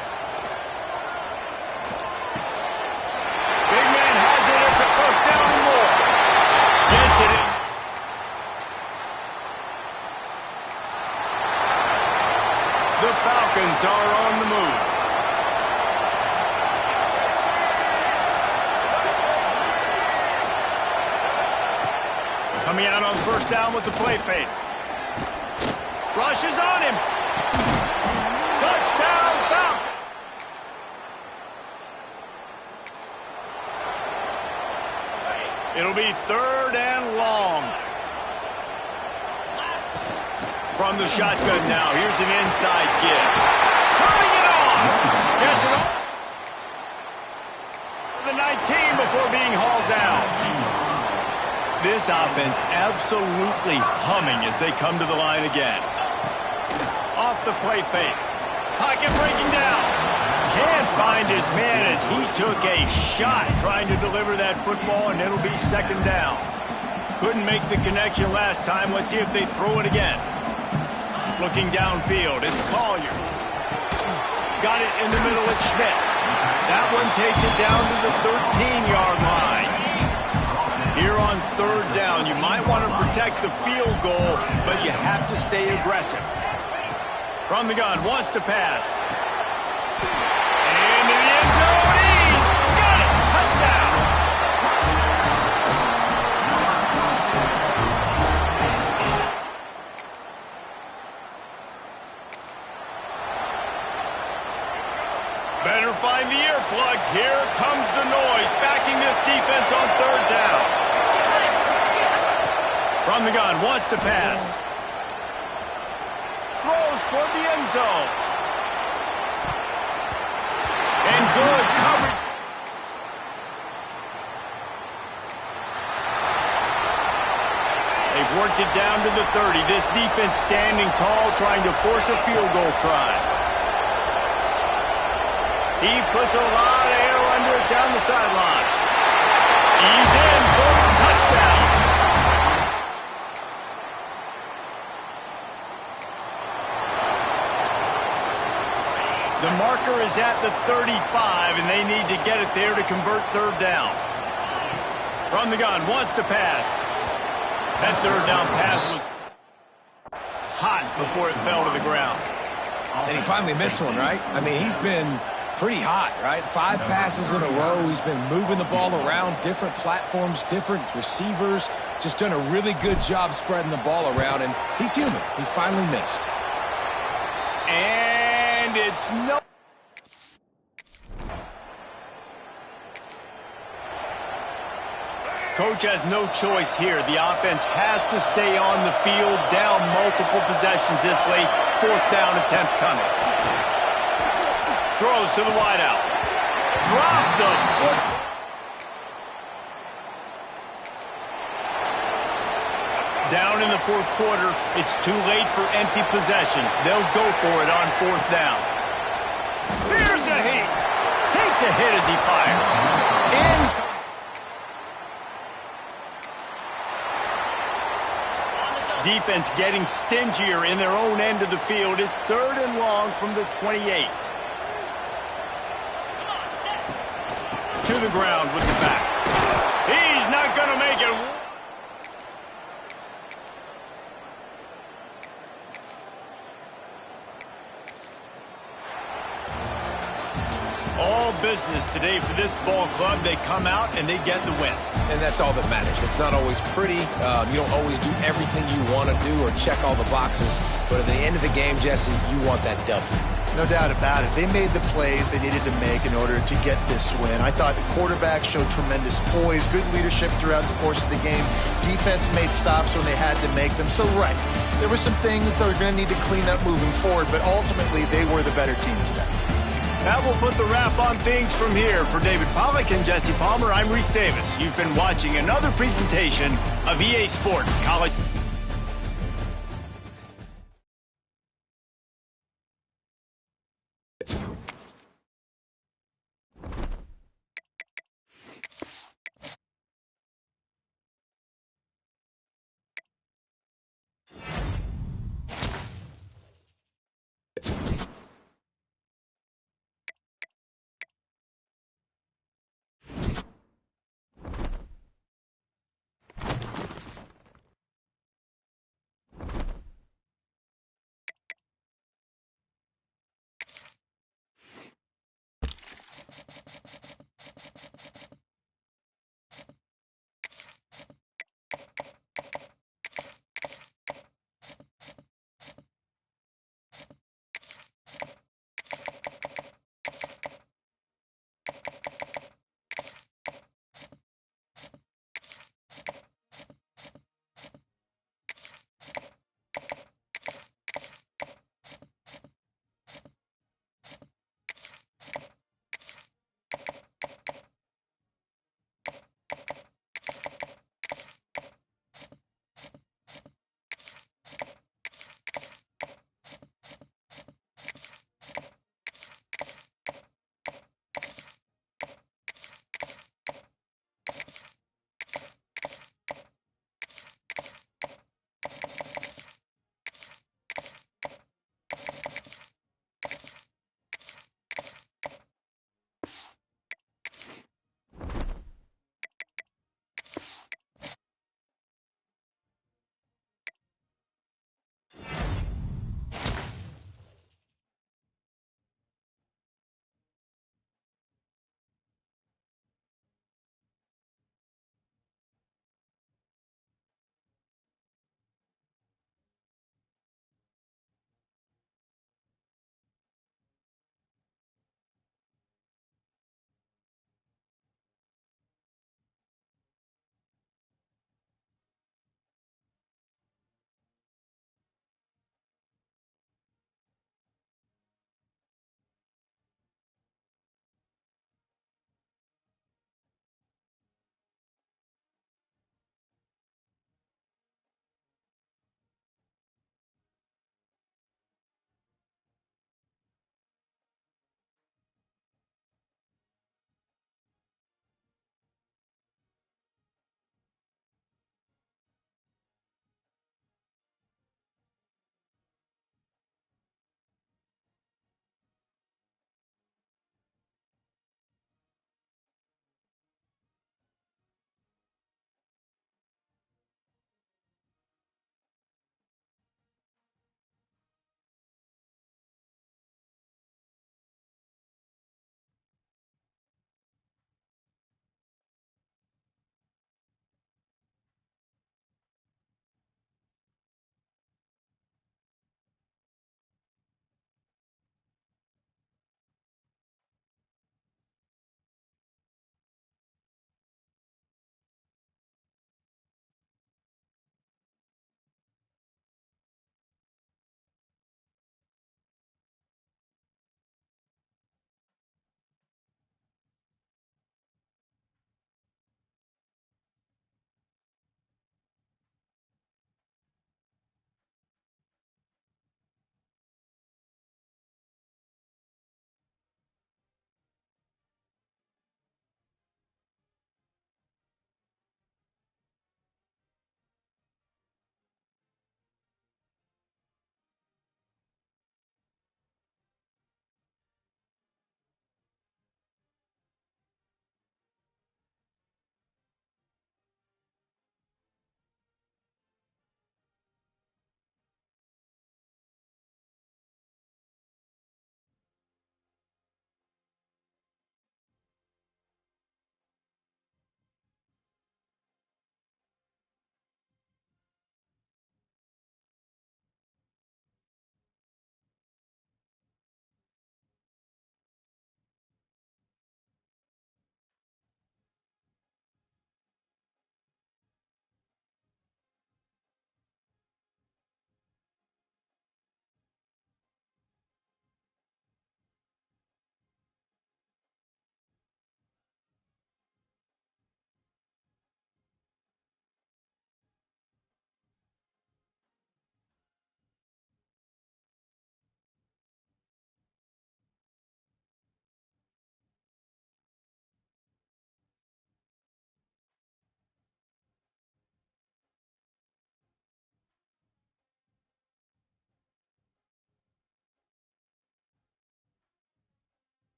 Big man has it. It's a first down and more. Gets it in. The Falcons are on the move. Coming out on first down with the play fake. Rushes on him. Touchdown, Falcons. It'll be third and long. From the shotgun now, here's an inside give. Turning it on. Gets it on. The 19 before being hauled down. This offense absolutely humming as they come to the line again. Off the play fake. Pocket breaking down. Can't find his man as he took a shot trying to deliver that football, and it'll be second down. Couldn't make the connection last time. Let's see if they throw it again. Looking downfield, it's Collier. Got it in the middle, it's Schmidt. That one takes it down to the 13-yard line. Here on third down, you might want to protect the field goal, but you have to stay aggressive. From the gun, wants to pass. Into the end zone, he's got it! Touchdown! Better find the earplugs. Here comes the noise, backing this defense on third down. From the gun, wants to pass. Throws toward the end zone. And good coverage. They've worked it down to the 30. This defense standing tall, trying to force a field goal try. He puts a lot of air under it down the sideline. He's in for a touchdown. The marker is at the 35, and they need to get it there to convert third down. From the gun, wants to pass. That third down pass was hot before it fell to the ground. And he finally missed one, right? I mean, he's been pretty hot, right? 5 passes in a row. He's been moving the ball around, different platforms, different receivers. Just done a really good job spreading the ball around, and he's human. He finally missed. And it's no... Coach has no choice here. The offense has to stay on the field, down multiple possessions this late. Fourth down attempt coming. Throws to the wideout. Drop the foot. Down in the fourth quarter, it's too late for empty possessions. They'll go for it on fourth down. Here's a heat. Takes a hit as he fires. Defense getting stingier in their own end of the field. It's 3rd and long from the 28. To the ground with the back. He's not going to make it. All business today for this ball club. They come out and they get the win. And that's all that matters. It's not always pretty. You don't always do everything you want to do or check all the boxes. But at the end of the game, Jesse, you want that W. No doubt about it. They made the plays they needed to make in order to get this win. I thought the quarterback showed tremendous poise, good leadership throughout the course of the game. Defense made stops when they had to make them. So, right, there were some things that are going to need to clean up moving forward, but ultimately they were the better team today. That will put the wrap on things from here. For David Pollack and Jesse Palmer, I'm Reese Davis. You've been watching another presentation of EA Sports College.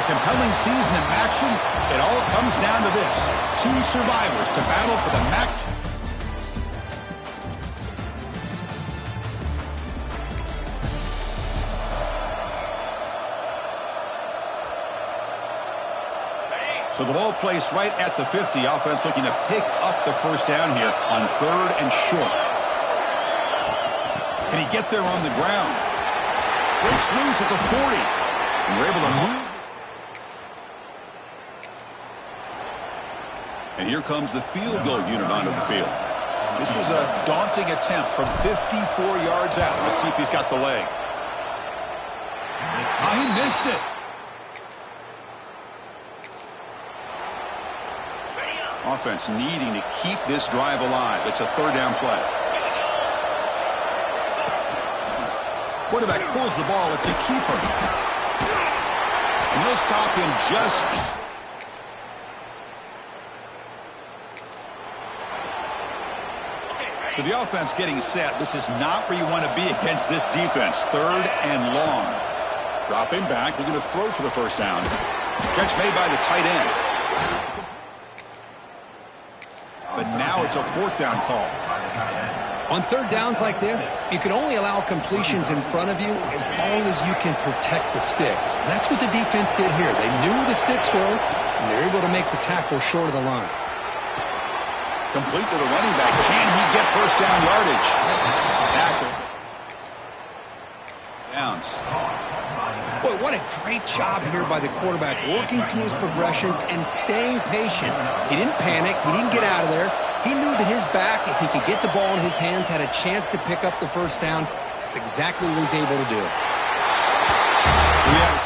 a compelling season in action. It all comes down to this. 2 survivors to battle for the match. So the ball placed right at the 50. Offense looking to pick up the first down here on 3rd and short. Can he get there on the ground? Breaks loose at the 40. And we're able to move. And here comes the field goal unit onto the field. This is a daunting attempt from 54 yards out. Let's see if he's got the leg. Oh, he missed it. Offense needing to keep this drive alive. It's a 3rd down play. Quarterback pulls the ball. It's a keeper. And he'll stop him just... So the offense getting set. This is not where you want to be against this defense. 3rd and long. Drop him back. We're going to throw for the first down. Catch made by the tight end. But now it's a 4th down call. On 3rd downs like this, you can only allow completions in front of you as long as you can protect the sticks. And that's what the defense did here. They knew the sticks were, and they're able to make the tackle short of the line. Complete to the running back. Can he get first down yardage? Tackle. Downs. Boy, what a great job here by the quarterback, working through his progressions and staying patient. He didn't panic. He didn't get out of there. He knew that his back, if he could get the ball in his hands, had a chance to pick up the first down. That's exactly what he's able to do. Yes.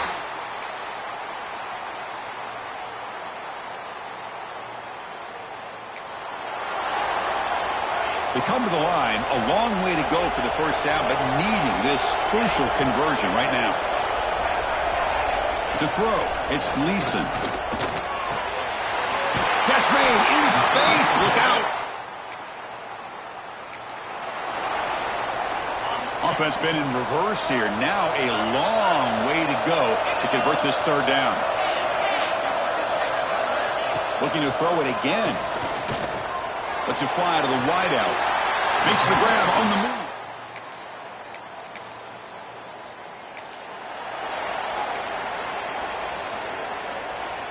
They come to the line, a long way to go for the first down, but needing this crucial conversion right now. To throw, it's Leeson. Catch made in space. Look out. Offense been in reverse here. Now a long way to go to convert this 3rd down. Looking to throw it again. Lets it fly to the wideout. Makes the grab on the move.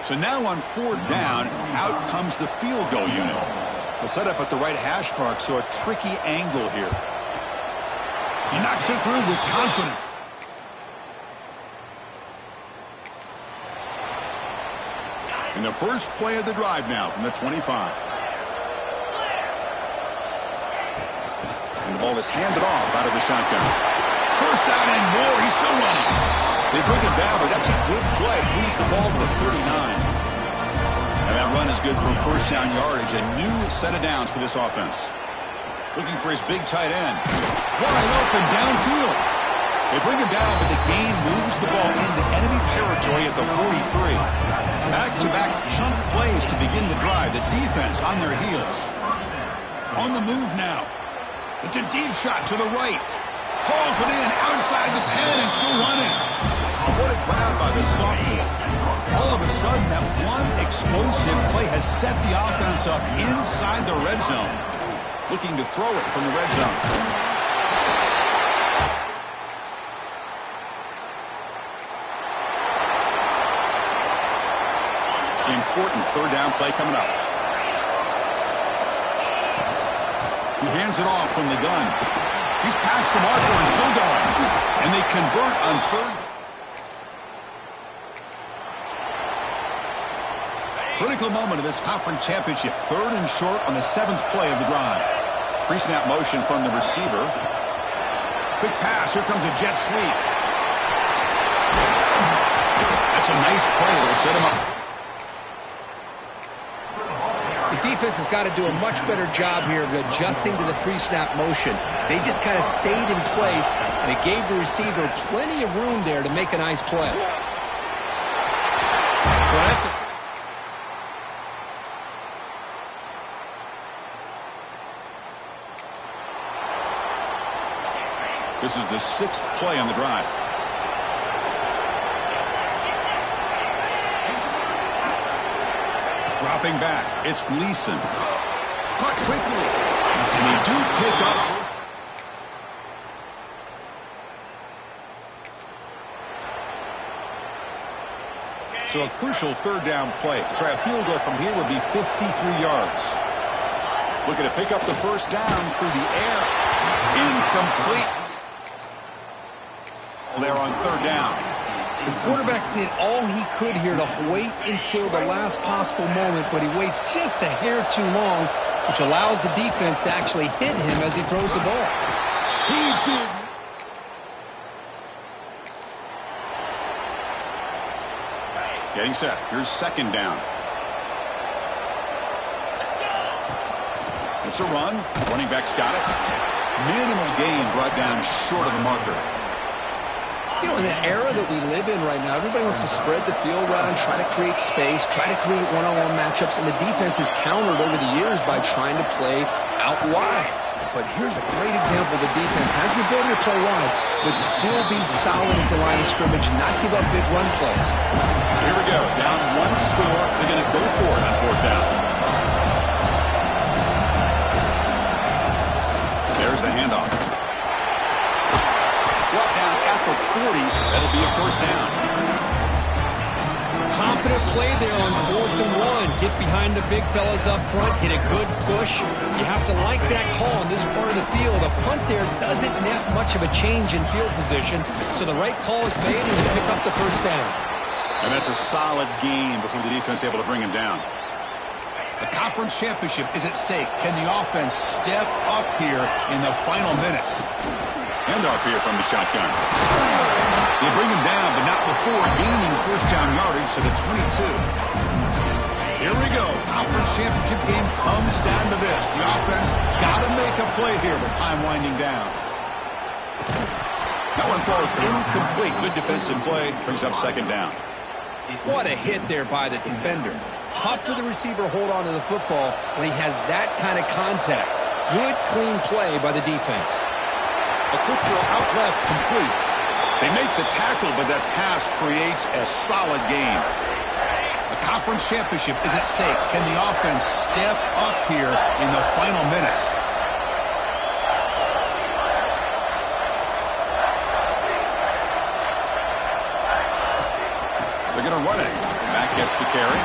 So now on 4th down, out comes the field goal unit. They'll set up at the right hash mark, so a tricky angle here. He knocks it through with confidence. And the first play of the drive now from the 25. And the ball is handed off out of the shotgun. First down and more. He's still running. They bring him down, but that's a good play. Moves the ball to the 39. And that run is good for first down yardage. A new set of downs for this offense. Looking for his big tight end. Wide open downfield. They bring him down, but the gain moves the ball into enemy territory at the 43. Back-to-back chunk plays to begin the drive. The defense on their heels. On the move now. It's a deep shot to the right. Hauls it in outside the 10 and still running. What a grab by the sophomore. All of a sudden, that one explosive play has set the offense up inside the red zone. Looking to throw it from the red zone. The important 3rd down play coming up. He hands it off from the gun. He's past the marker and still going. And they convert on 3rd. Critical moment of this conference championship. 3rd and short on the 7th play of the drive. Pre-snap motion from the receiver. Quick pass. Here comes a jet sweep. That's a nice play that will set him up. The defense has got to do a much better job here of adjusting to the pre-snap motion. They just kind of stayed in place, and it gave the receiver plenty of room there to make a nice play. Well, that's a... This is the 6th play on the drive. Dropping back, it's Gleason. Caught quickly. And they do pick up. So a crucial third down play. To try a field goal from here would be 53 yards. Looking to pick up the first down through the air. Incomplete. There on third down. The quarterback did all he could here to wait until the last possible moment, but he waits just a hair too long, which allows the defense to actually hit him as he throws the ball. He did. Getting set. Here's second down. It's a run. Running back's got it. Minimal gain brought down short of the marker. You know, in the era that we live in right now, everybody wants to spread the field around, try to create space, try to create one-on-one matchups, and the defense is countered over the years by trying to play out wide. But here's a great example. The defense has the ability to play wide, but still be solid at the line of scrimmage, not give up big run plays. Here we go. Down one score. They're going to go for it on fourth down. There's the handoff. Brought down after 40. That'll be a first down. Confident play there on 4th and 1. Get behind the big fellas up front. Get a good push. You have to like that call in this part of the field. A punt there doesn't net much of a change in field position, so the right call is made and you pick up the first down. And that's a solid gain before the defense able to bring him down. The conference championship is at stake. Can the offense step up here in the final minutes? Handoff here from the shotgun. They bring him down, but not before gaining first down yardage to the 22. Here we go. Conference championship game comes down to this. The offense got to make a play here with time winding down. That one falls incomplete. Good defensive play. Brings up second down. What a hit there by the defender. Tough for the receiver to hold on to the football when he has that kind of contact. Good, clean play by the defense. A quick throw out left, complete. They make the tackle, but that pass creates a solid gain. The conference championship is at stake. Can the offense step up here in the final minutes? They're going to run it. Back gets the carry.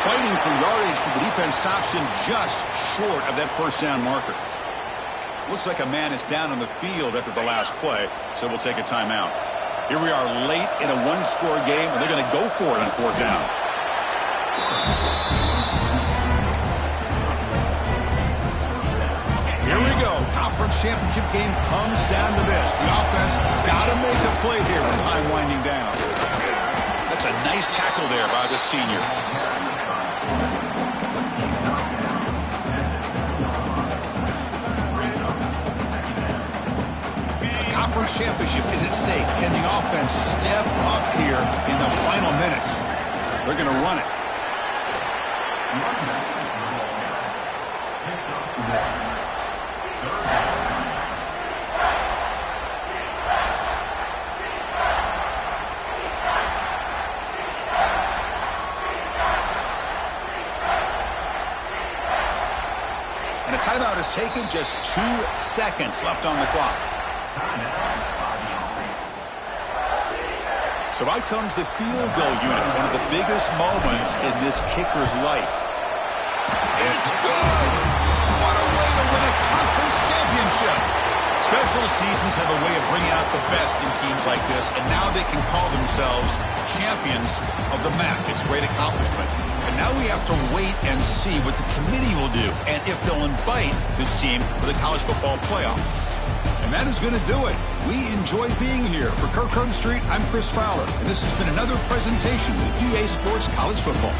Fighting for yardage, but the defense stops him just short of that first down marker. Looks like a man is down on the field after the last play, so we'll take a timeout. Here we are late in a one-score game, and they're going to go for it on fourth down. Here we go. Conference championship game comes down to this. The offense got to make a play here with time winding down. That's a nice tackle there by the senior. Conference championship is at stake. Can the offense step up here in the final minutes? They're going to run it. And a timeout is taken. Just 2 seconds left on the clock. So out comes the field goal unit, one of the biggest moments in this kicker's life. It's good! What a way to win a conference championship! Special seasons have a way of bringing out the best in teams like this, and now they can call themselves champions of the MAC. It's a great accomplishment. And now we have to wait and see what the committee will do, and if they'll invite this team for the college football playoff. And that is going to do it. We enjoy being here. For Kirk Herbstreit, I'm Chris Fowler, and this has been another presentation of EA Sports College Football.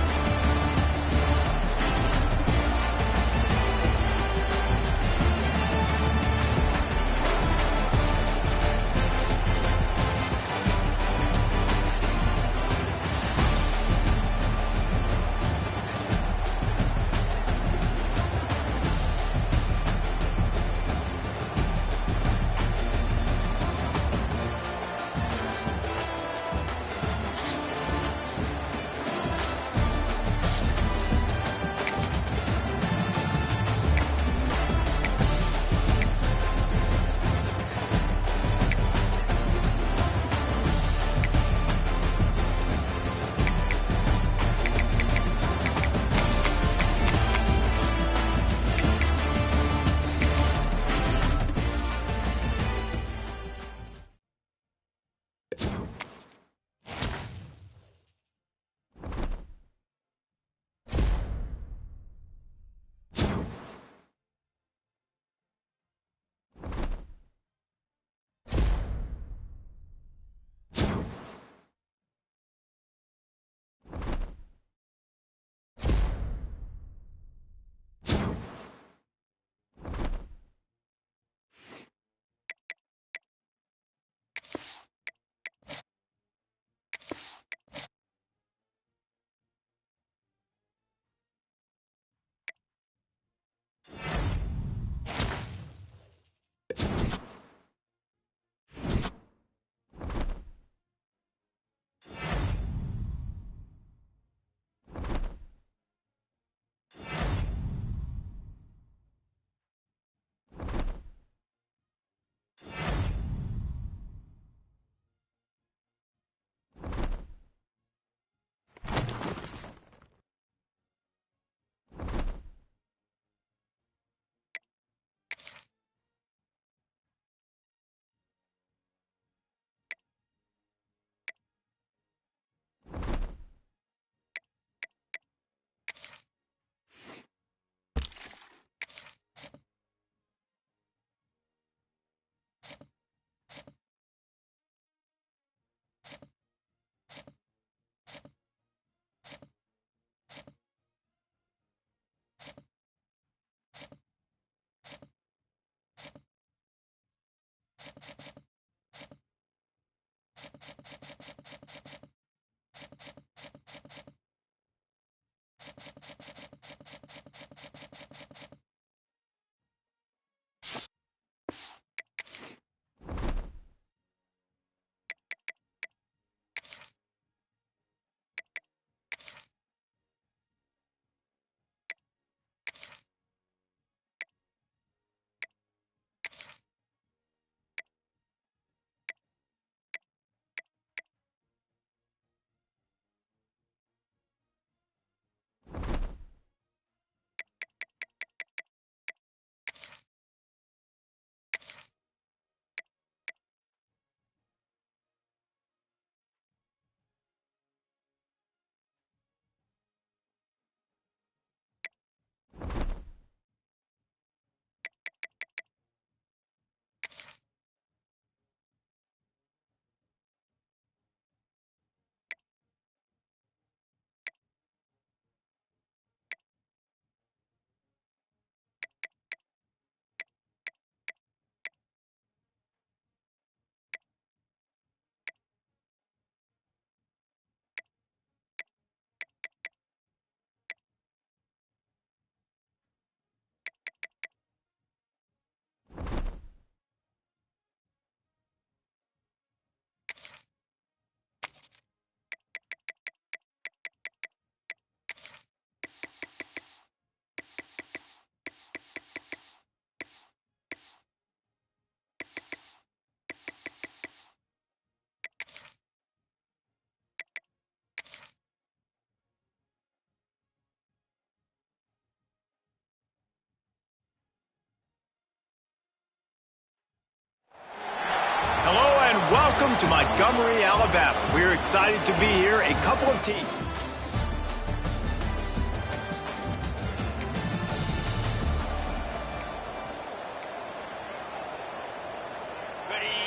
Welcome to Montgomery, Alabama. We're excited to be here. A couple of teams.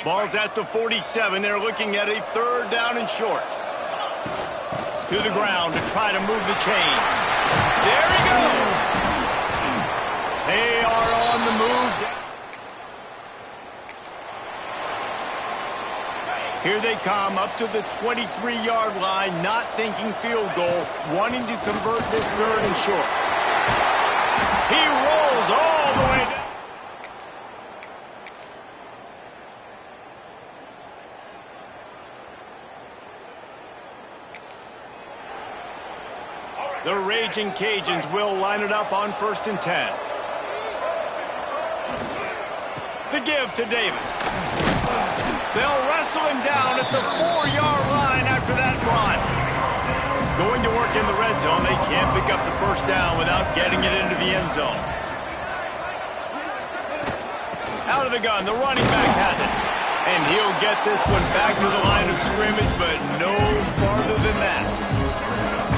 Ball's at the 47. They're looking at a third down and short. To the ground to try to move the chains. There he goes. They are on the move. Here they come up to the 23-yard line, not thinking field goal, wanting to convert this third and short. He rolls all the way down. The Raging Cajuns will line it up on 1st and 10. The give to Davis. They'll wrestle him down at the 4-yard line after that run. Going to work in the red zone. They can't pick up the first down without getting it into the end zone. Out of the gun. The running back has it. And he'll get this one back to the line of scrimmage, but no farther than that.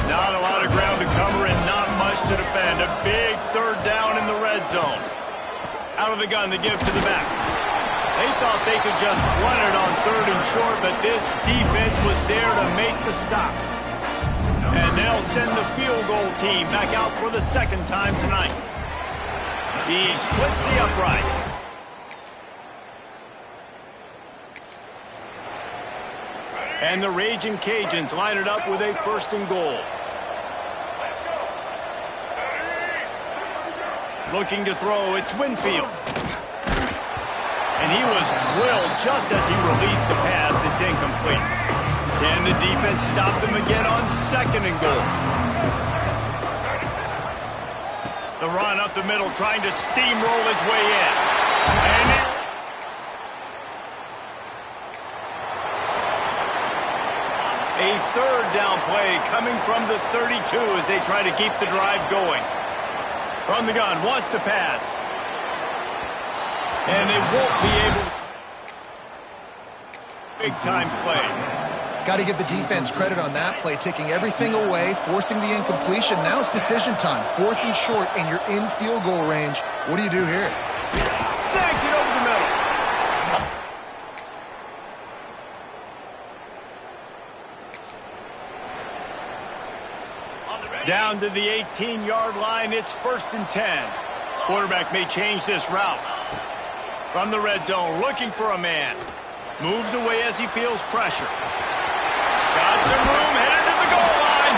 Not a lot of ground to cover and not much to defend. A big third down in the red zone. Out of the gun to give to the back. They thought they could just run it on 3rd and short, but this defense was there to make the stop. And they'll send the field goal team back out for the 2nd time tonight. He splits the uprights. And the Raging Cajuns line it up with a 1st and goal. Looking to throw, it's Winfield. And he was drilled just as he released the pass. It's incomplete. Can the defense stop them again on 2nd and goal? The run up the middle, trying to steamroll his way in. And a 3rd down play coming from the 32 as they try to keep the drive going. From the gun, wants to pass. And they won't be able to. Big-time play. Got to give the defense credit on that play, taking everything away, forcing the incompletion. Now it's decision time. 4th and short, and you're in field goal range. What do you do here? Snags it over the middle. Down to the 18-yard line, it's 1st and 10. Quarterback may change this route. From the red zone, looking for a man. Moves away as he feels pressure. Got some room, headed to the goal line.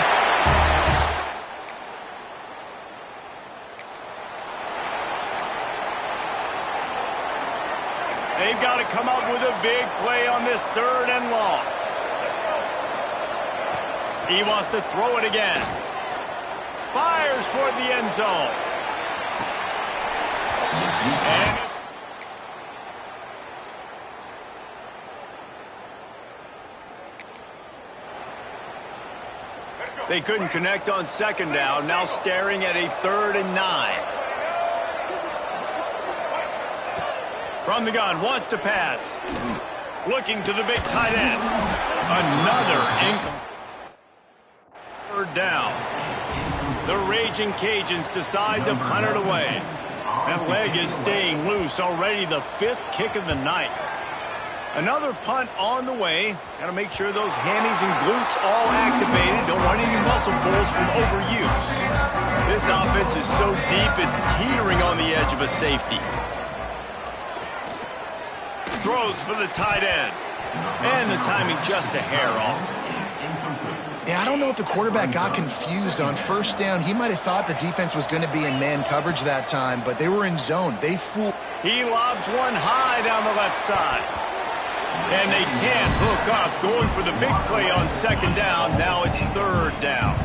They've got to come up with a big play on this 3rd and long. He wants to throw it again. Fires toward the end zone. And they couldn't connect on 2nd down, now staring at a 3rd and 9. From the gun, wants to pass. Looking to the big tight end. Another incomplete. 3rd down. The Raging Cajuns decide to punt it away. That leg is staying loose, already the 5th kick of the night. Another punt on the way. Got to make sure those hammies and glutes all activated. Don't want any muscle pulls from overuse. This offense is so deep, it's teetering on the edge of a safety. Throws for the tight end. And the timing just a hair off. Yeah, I don't know if the quarterback got confused on 1st down. He might have thought the defense was going to be in man coverage that time, but they were in zone. They fooled. He lobs one high down the left side. And they can't hook up, going for the big play on 2nd down. Now it's 3rd down.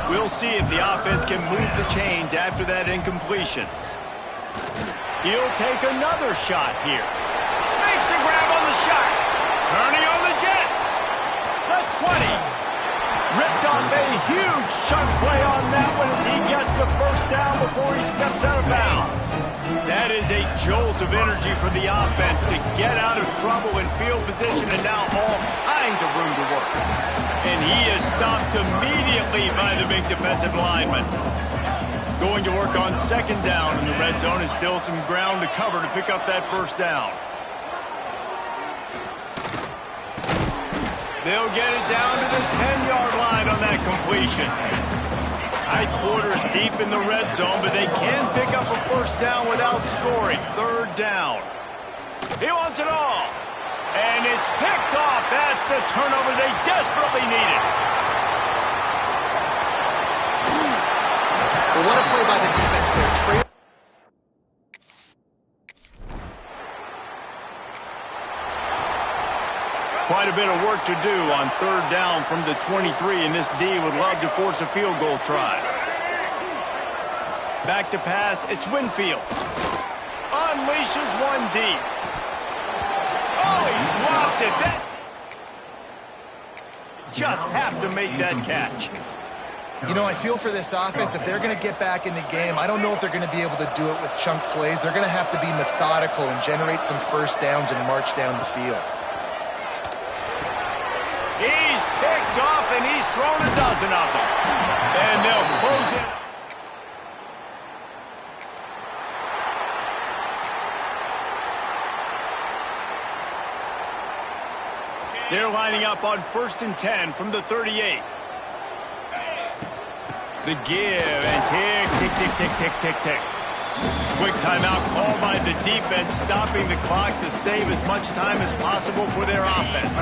We'll see if the offense can move the chains after that incompletion. He'll take another shot here. Makes a grab on the shot. Turning on the Jets. The 20. Ripped off a huge chunk play on that one as he gets the 1st down before he steps out of bounds. That is a jolt of energy for the offense to get out of trouble in field position, and now all kinds of room to work. And he is stopped immediately by the big defensive lineman. Going to work on 2nd down in the red zone, and still some ground to cover to pick up that 1st down. They'll get it down to the 10-yard line on that completion. Tight quarters deep in the red zone, but they can pick up a 1st down without scoring. 3rd down. He wants it all. And it's picked off. That's the turnover they desperately needed. Well, what a play by the defense there. Quite a bit of work to do on 3rd down from the 23, and this D would love to force a field goal try. Back to pass, it's Winfield. Unleashes one deep. Oh, he dropped it. Just have to make that catch. You know, I feel for this offense, if they're going to get back in the game, I don't know if they're going to be able to do it with chunk plays. They're going to have to be methodical and generate some first downs and march down the field. He's picked off, and he's thrown a dozen of them. And they'll close it. They're lining up on 1st and 10 from the 38. The give, and tick, tick, tick, tick, tick, tick, tick. Quick timeout called by the defense, stopping the clock to save as much time as possible for their offense.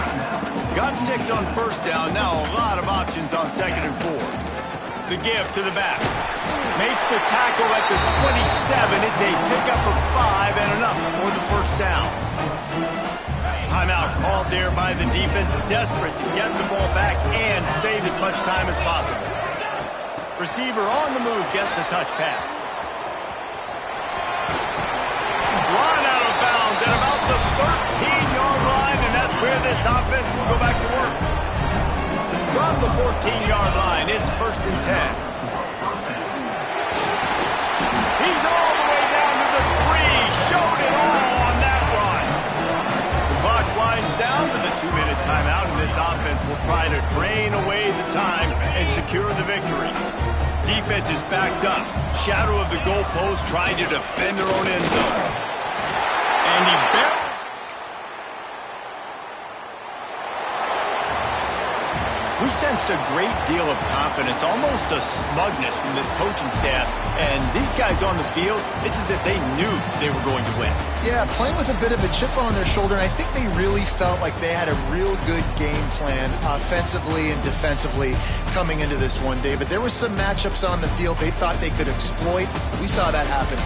Got 6 on 1st down, now a lot of options on 2nd and 4. The give to the back. Makes the tackle at the 27. It's a pickup of 5 and enough for the 1st down. Timeout called there by the defense, desperate to get the ball back and save as much time as possible. Receiver on the move gets the touch pass. Run out of bounds at about the 13-yard line, and that's where this offense will go back to work. From the 14-yard line, it's 1st and 10. He's all the way down to the 3. Showed it all on that run. The clock winds down to the 2-minute timeout, and this offense will try to drain away the time and secure the victory. Defense is backed up. Shadow of the goalpost trying to defend their own end zone. And he barely... We sensed a great deal of confidence, almost a smugness from this coaching staff. And these guys on the field, it's as if they knew they were going to win. Yeah, playing with a bit of a chip on their shoulder, and I think they really felt like they had a real good game plan offensively and defensively coming into this one, David. There were some matchups on the field they thought they could exploit. We saw that happen.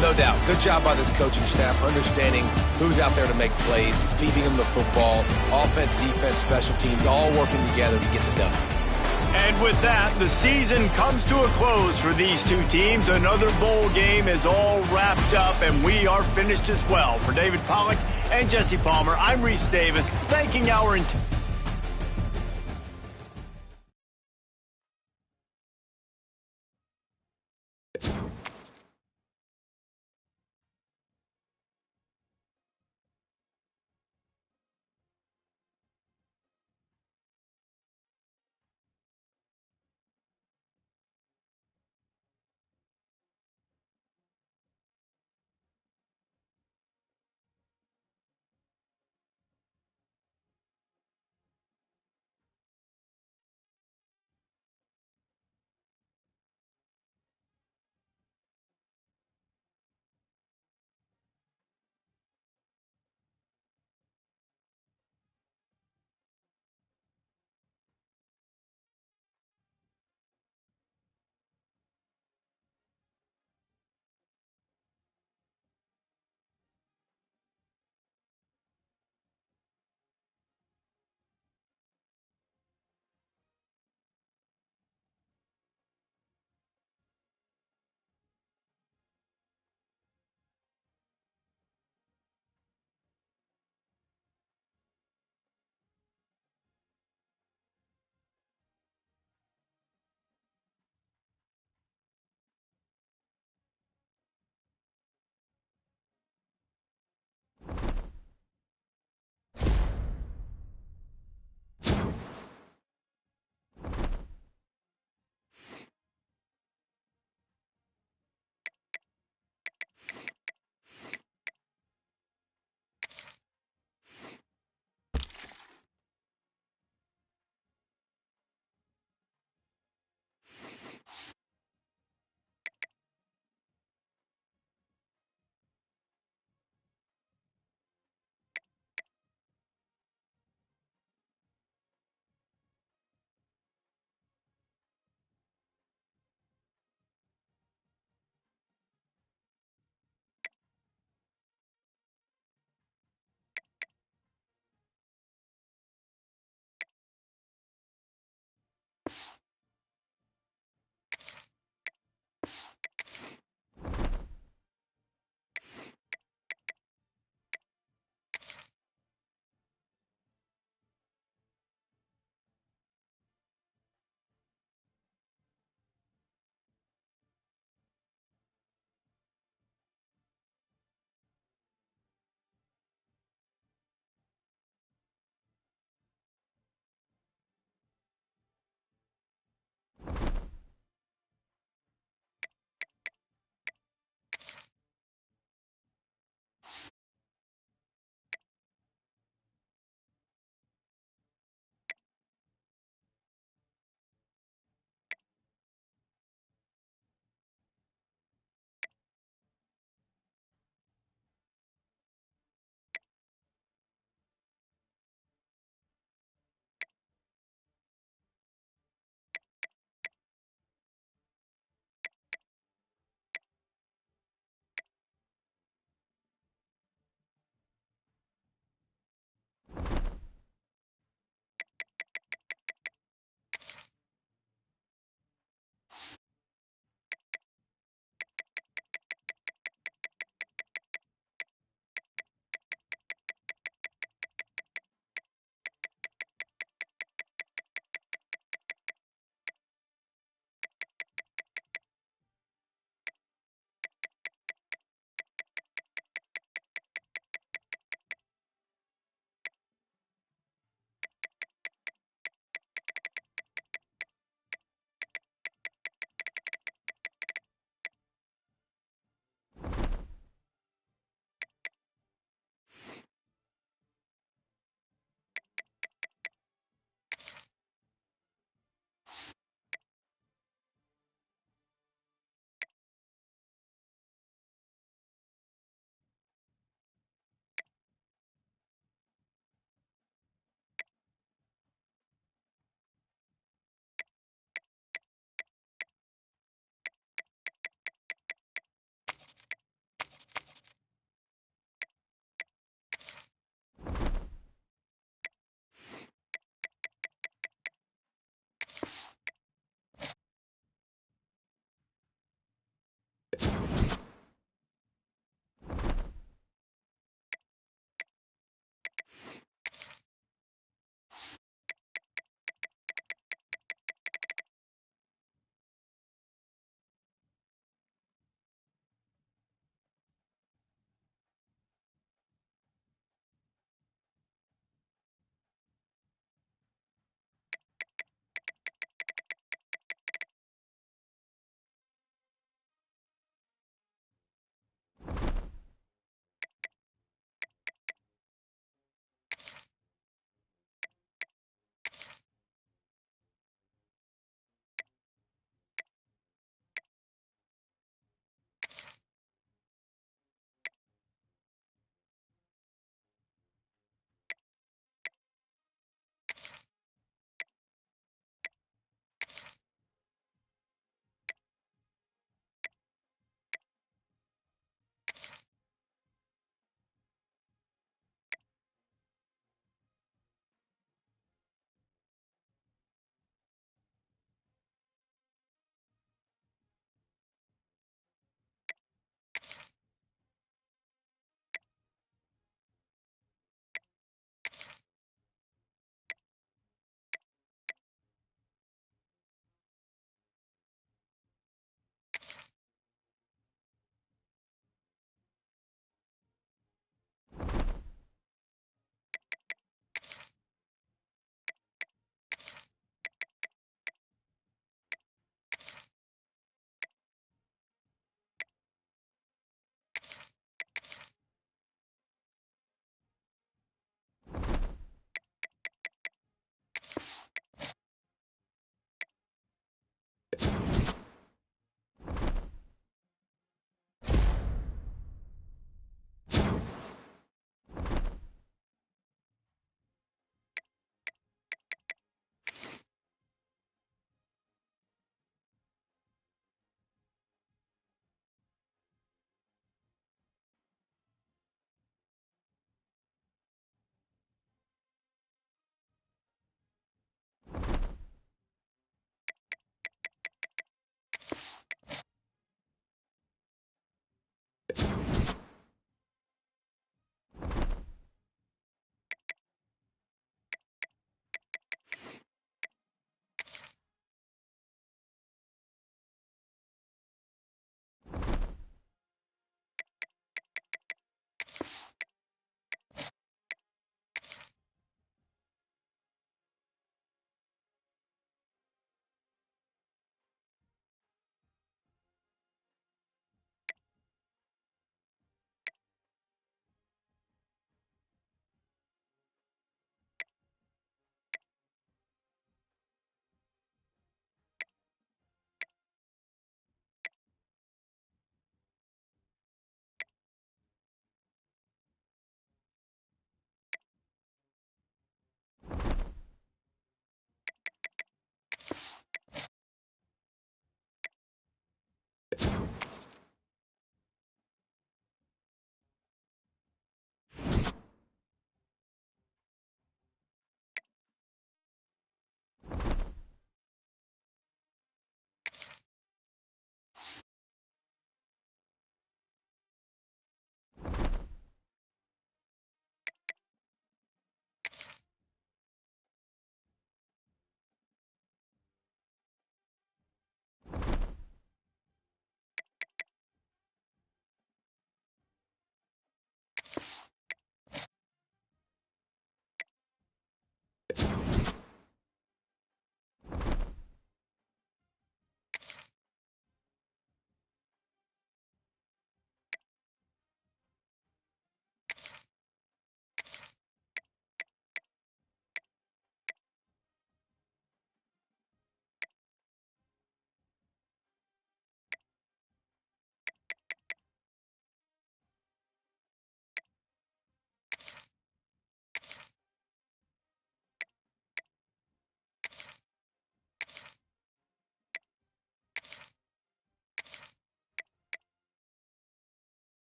No doubt. Good job by this coaching staff, understanding who's out there to make plays, feeding them the football, offense, defense, special teams, all working together to get the done. And with that, the season comes to a close for these two teams. Another bowl game is all wrapped up, and we are finished as well. For David Pollack and Jesse Palmer, I'm Reese Davis, thanking our...